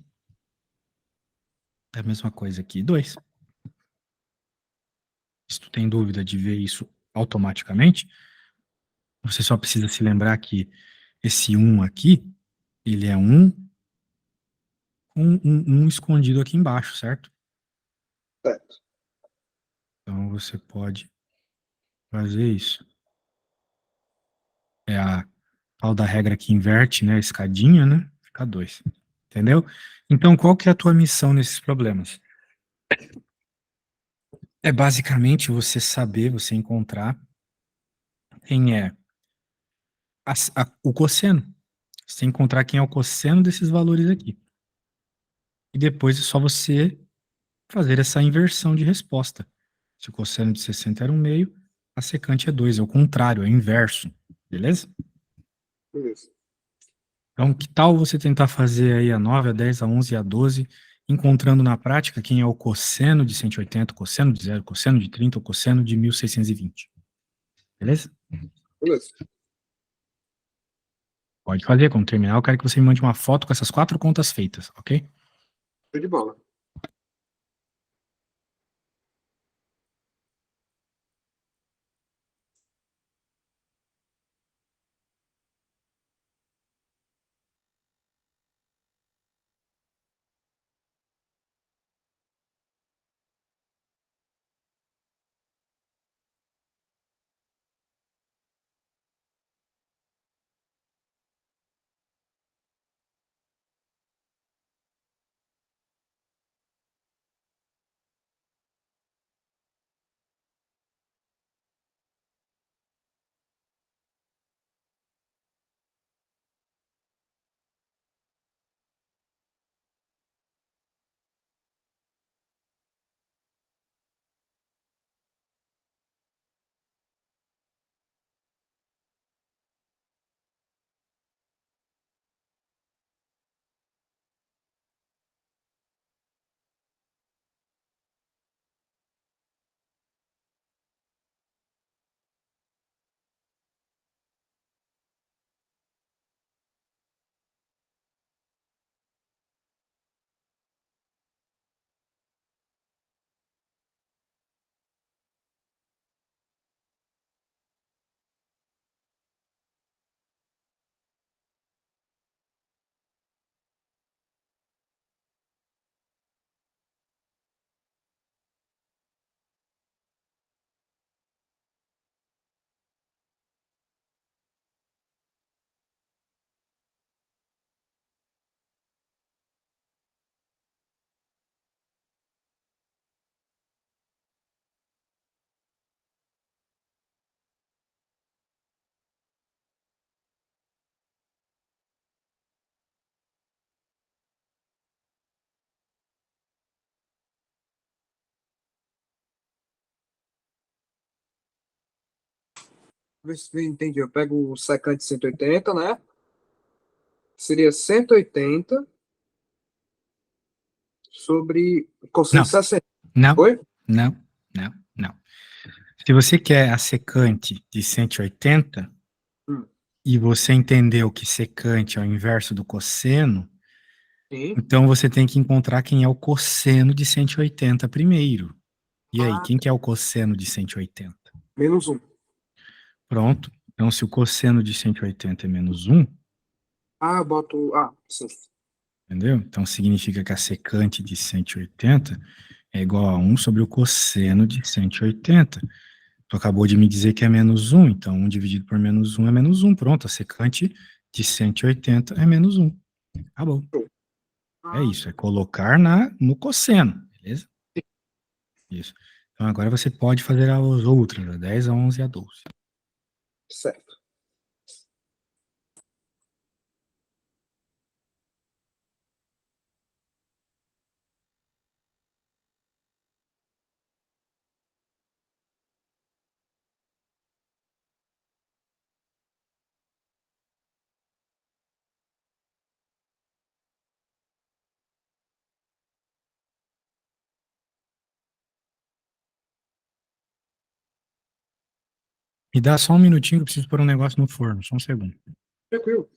é a mesma coisa que 2. Se tu tem dúvida de ver isso automaticamente, você só precisa se lembrar que esse 1 aqui, ele é 1 com um escondido aqui embaixo, certo? Certo. Então você pode fazer isso. É a tal da regra que inverte, né? A escadinha, né? Fica 2. Entendeu? Então, qual que é a tua missão nesses problemas? É basicamente você saber, você encontrar quem é o cosseno. Você encontrar quem é o cosseno desses valores aqui. E depois é só você fazer essa inversão de resposta. Se o cosseno de 60 era 1/2, a secante é 2. É o contrário, é o inverso. Beleza? Beleza. Então, que tal você tentar fazer aí a 9, a 10, a 11 e a 12, encontrando na prática quem é o cosseno de 180, o cosseno de 0, o cosseno de 30, o cosseno de 1620. Beleza? Beleza. Pode fazer. Quando terminar, eu quero que você me mande uma foto com essas 4 contas feitas, ok? Show de bola. Vê se eu entendi. Eu pego o secante de 180, né? Seria 180 sobre cosseno Não, de 60. não, Foi? não, não, não. Se você quer a secante de 180 Hum. e você entendeu que secante é o inverso do cosseno, Sim. então você tem que encontrar quem é o cosseno de 180 primeiro. E aí, Ah, quem que é o cosseno de 180? menos um. Pronto. Então, se o cosseno de 180 é menos 1, Ah, eu boto. Ah, sim. entendeu? Então, significa que a secante de 180 é igual a 1 sobre o cosseno de 180. Tu acabou de me dizer que é menos 1, então 1 dividido por menos 1 é menos 1. Pronto, a secante de 180 é menos 1. Acabou. Show. É Ah, isso, é colocar no cosseno, beleza? Isso. Então, agora você pode fazer as outras, a 10, a 11 e a 12. certo. Me dá só um minutinho que eu preciso pôr um negócio no forno, só um segundo. Tranquilo.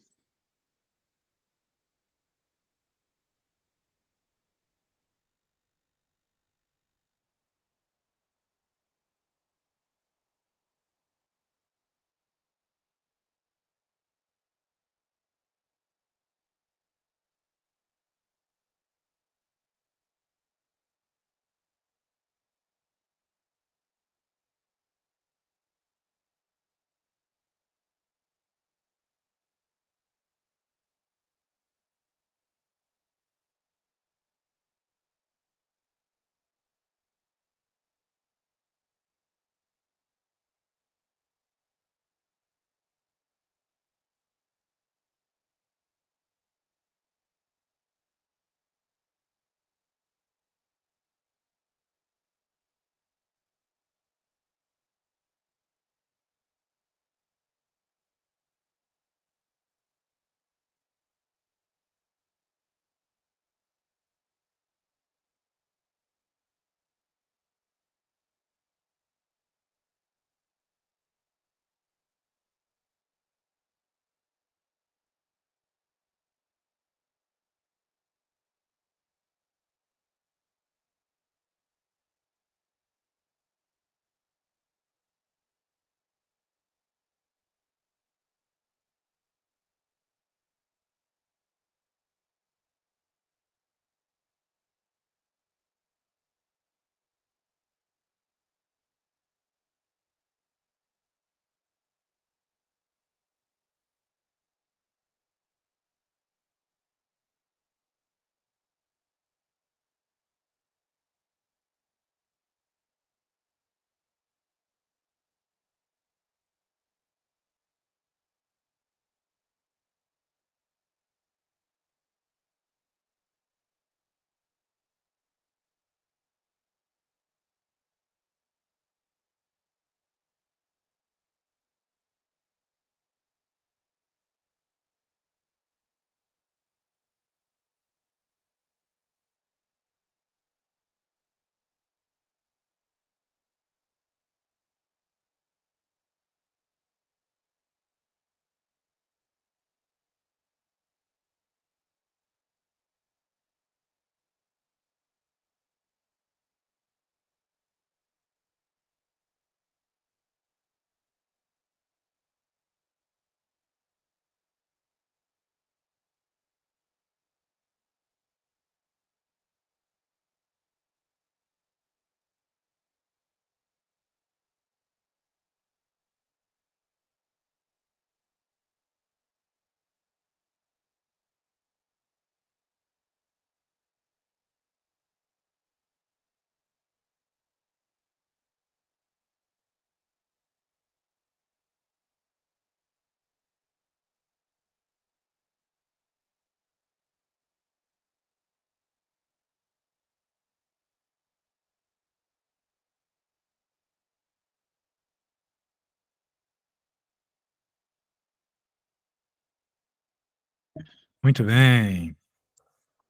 Muito bem.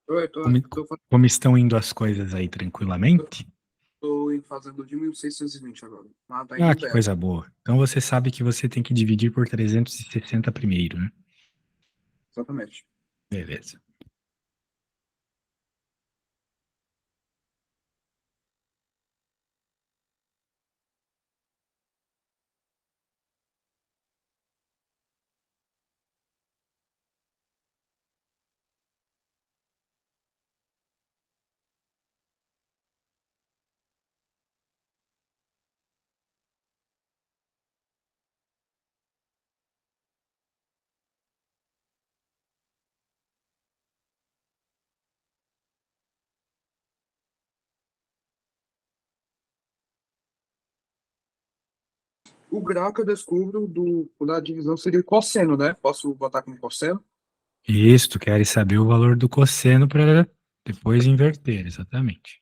Eu Como, como estão indo as coisas aí tranquilamente? tô fazendo de 1620 agora. Mas tá Ah, indo que bem. coisa boa. Então você sabe que você tem que dividir por 360 primeiro, né? Exatamente. Beleza. O grau que eu descubro da divisão seria o cosseno, né? Posso botar como cosseno? Isso, tu queres saber o valor do cosseno para depois inverter, exatamente.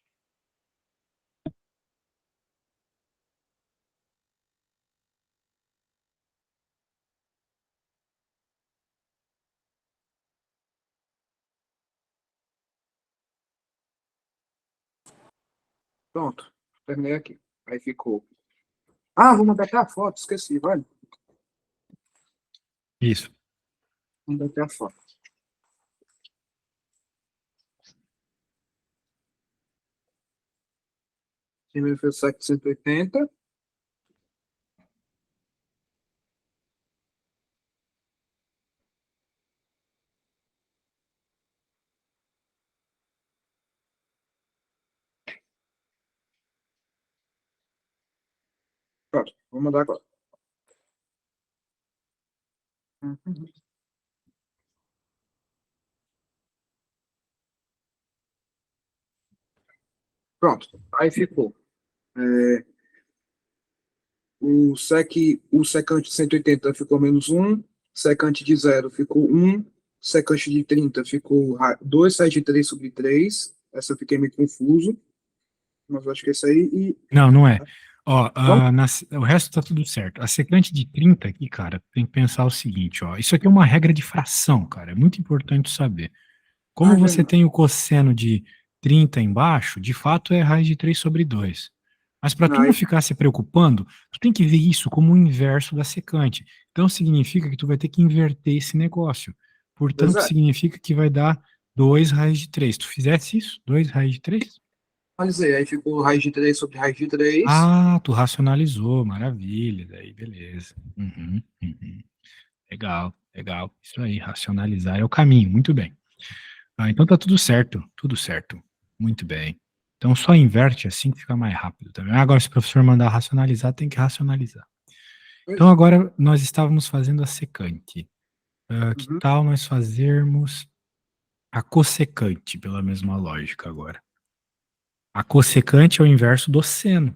Pronto. Terminei aqui. Aí ficou Ah, vou mandar até a foto, esqueci, vai. Isso. Vou mandar até a foto. Primeiro foi 780. Pronto, vou mandar agora. Uhum. Pronto, aí ficou. É, o secante de 180 ficou -1, secante de 0 ficou 1, secante de 30 ficou 2, 7 3 sobre 3. Essa eu fiquei meio confuso, mas eu acho que é isso aí. E Não, não é. Ó, não, o resto tá tudo certo. A secante de 30 aqui, cara, tem que pensar o seguinte, ó. Isso aqui é uma regra de fração, cara. É muito importante saber. Como ainda você não. tem o cosseno de 30 embaixo, de fato é raiz de 3 sobre 2. Mas para tu não Aí, ficar se preocupando, tu tem que ver isso como o inverso da secante. Então significa que tu vai ter que inverter esse negócio. pois Portanto, é, significa que vai dar 2 raiz de 3. Tu fizesse isso? 2 raiz de 3? analisei. Aí ficou raiz de 3 sobre raiz de 3. Ah, tu racionalizou, maravilha. Daí, beleza. Uhum, uhum. Legal, legal. Isso aí, racionalizar é o caminho. Muito bem. Ah, então tá tudo certo, tudo certo. Muito bem. Então só inverte assim que fica mais rápido também. Agora, se o professor mandar racionalizar, tem que racionalizar. Pois Então é. agora nós estávamos fazendo a secante. Que Uhum. tal nós fazermos a cossecante, pela mesma lógica agora? A cossecante é o inverso do seno,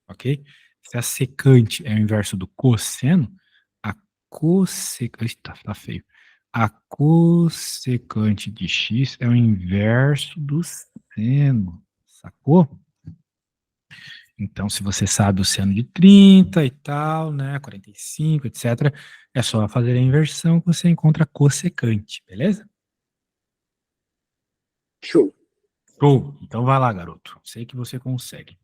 ok? Se a secante é o inverso do cosseno, a cossecante. Eita, tá feio. A cossecante de x é o inverso do seno, sacou? Então, se você sabe o seno de 30 e tal, né, 45, etc., é só fazer a inversão que você encontra a cossecante, beleza? Show. Show. Então vai lá, garoto. Sei que você consegue.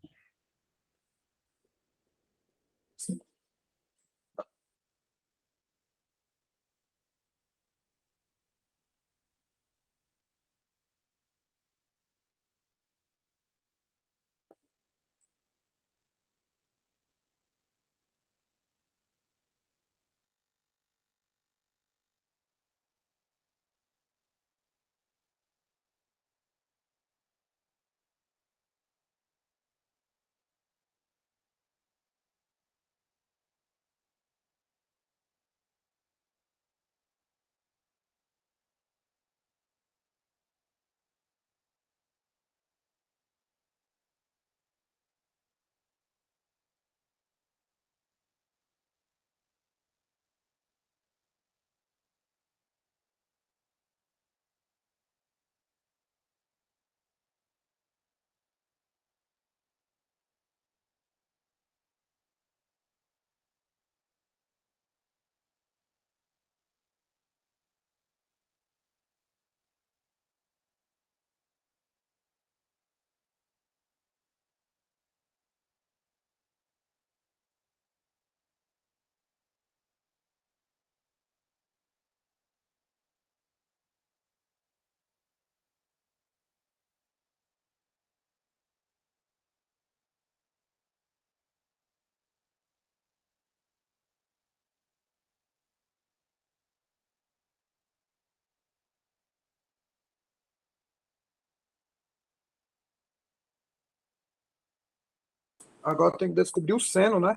Agora tem que descobrir o seno, né?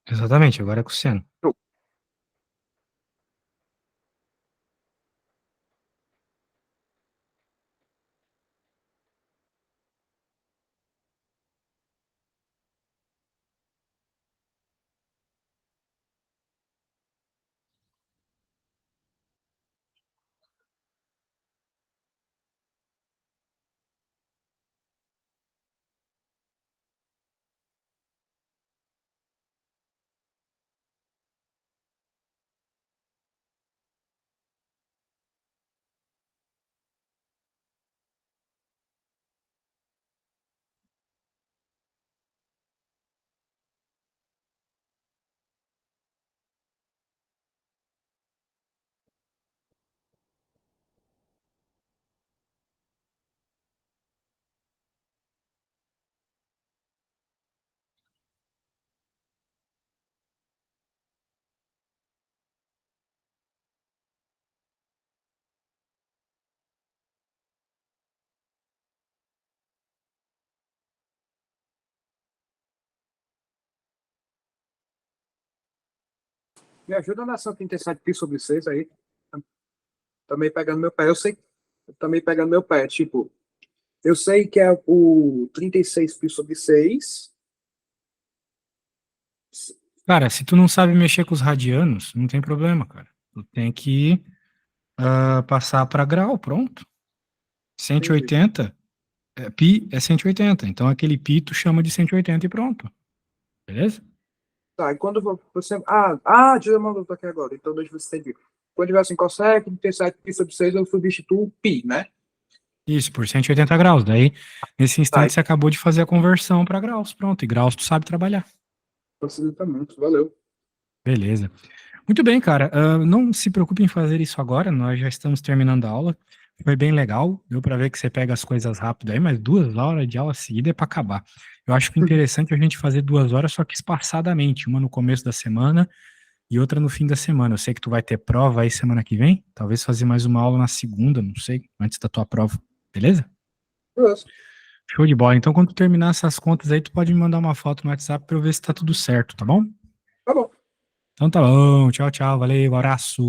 Exatamente, agora é com o seno. Show. Me ajuda na ação 37 pi sobre 6 aí. Também pegando meu pé. Eu sei. Também pegando meu pé. Tipo, eu sei que é o 36 pi sobre 6. Cara, se tu não sabe mexer com os radianos, não tem problema, cara. Tu tem que passar para grau, pronto. 180, pi é 180. Então aquele pi tu chama de 180 e pronto. Beleza? Tá, e quando você. Deixa eu mandar aqui agora. Então deixa eu ver se entendi. Quando tiver assim, consegue, 37 pi sobre 6, eu substituo o pi, né? Isso, por 180 graus. Daí, nesse Tá, instante, você acabou de fazer a conversão para graus. Pronto, e graus tu sabe trabalhar. facilita muito. Valeu. Beleza. Muito bem, cara. Não se preocupe em fazer isso agora, nós já estamos terminando a aula. Foi bem legal, deu para ver que você pega as coisas rápido aí, mas 2 horas de aula seguida é para acabar. Eu acho que o interessante é a gente fazer 2 horas, só que espaçadamente, uma no começo da semana e outra no fim da semana. Eu sei que tu vai ter prova aí semana que vem, talvez fazer mais uma aula na segunda, não sei, antes da tua prova, beleza? Beleza. Show de bola. Então, quando tu terminar essas contas aí, tu pode me mandar uma foto no WhatsApp para eu ver se tá tudo certo, tá bom? Tá bom. Então tá bom, tchau, tchau, valeu, abraço.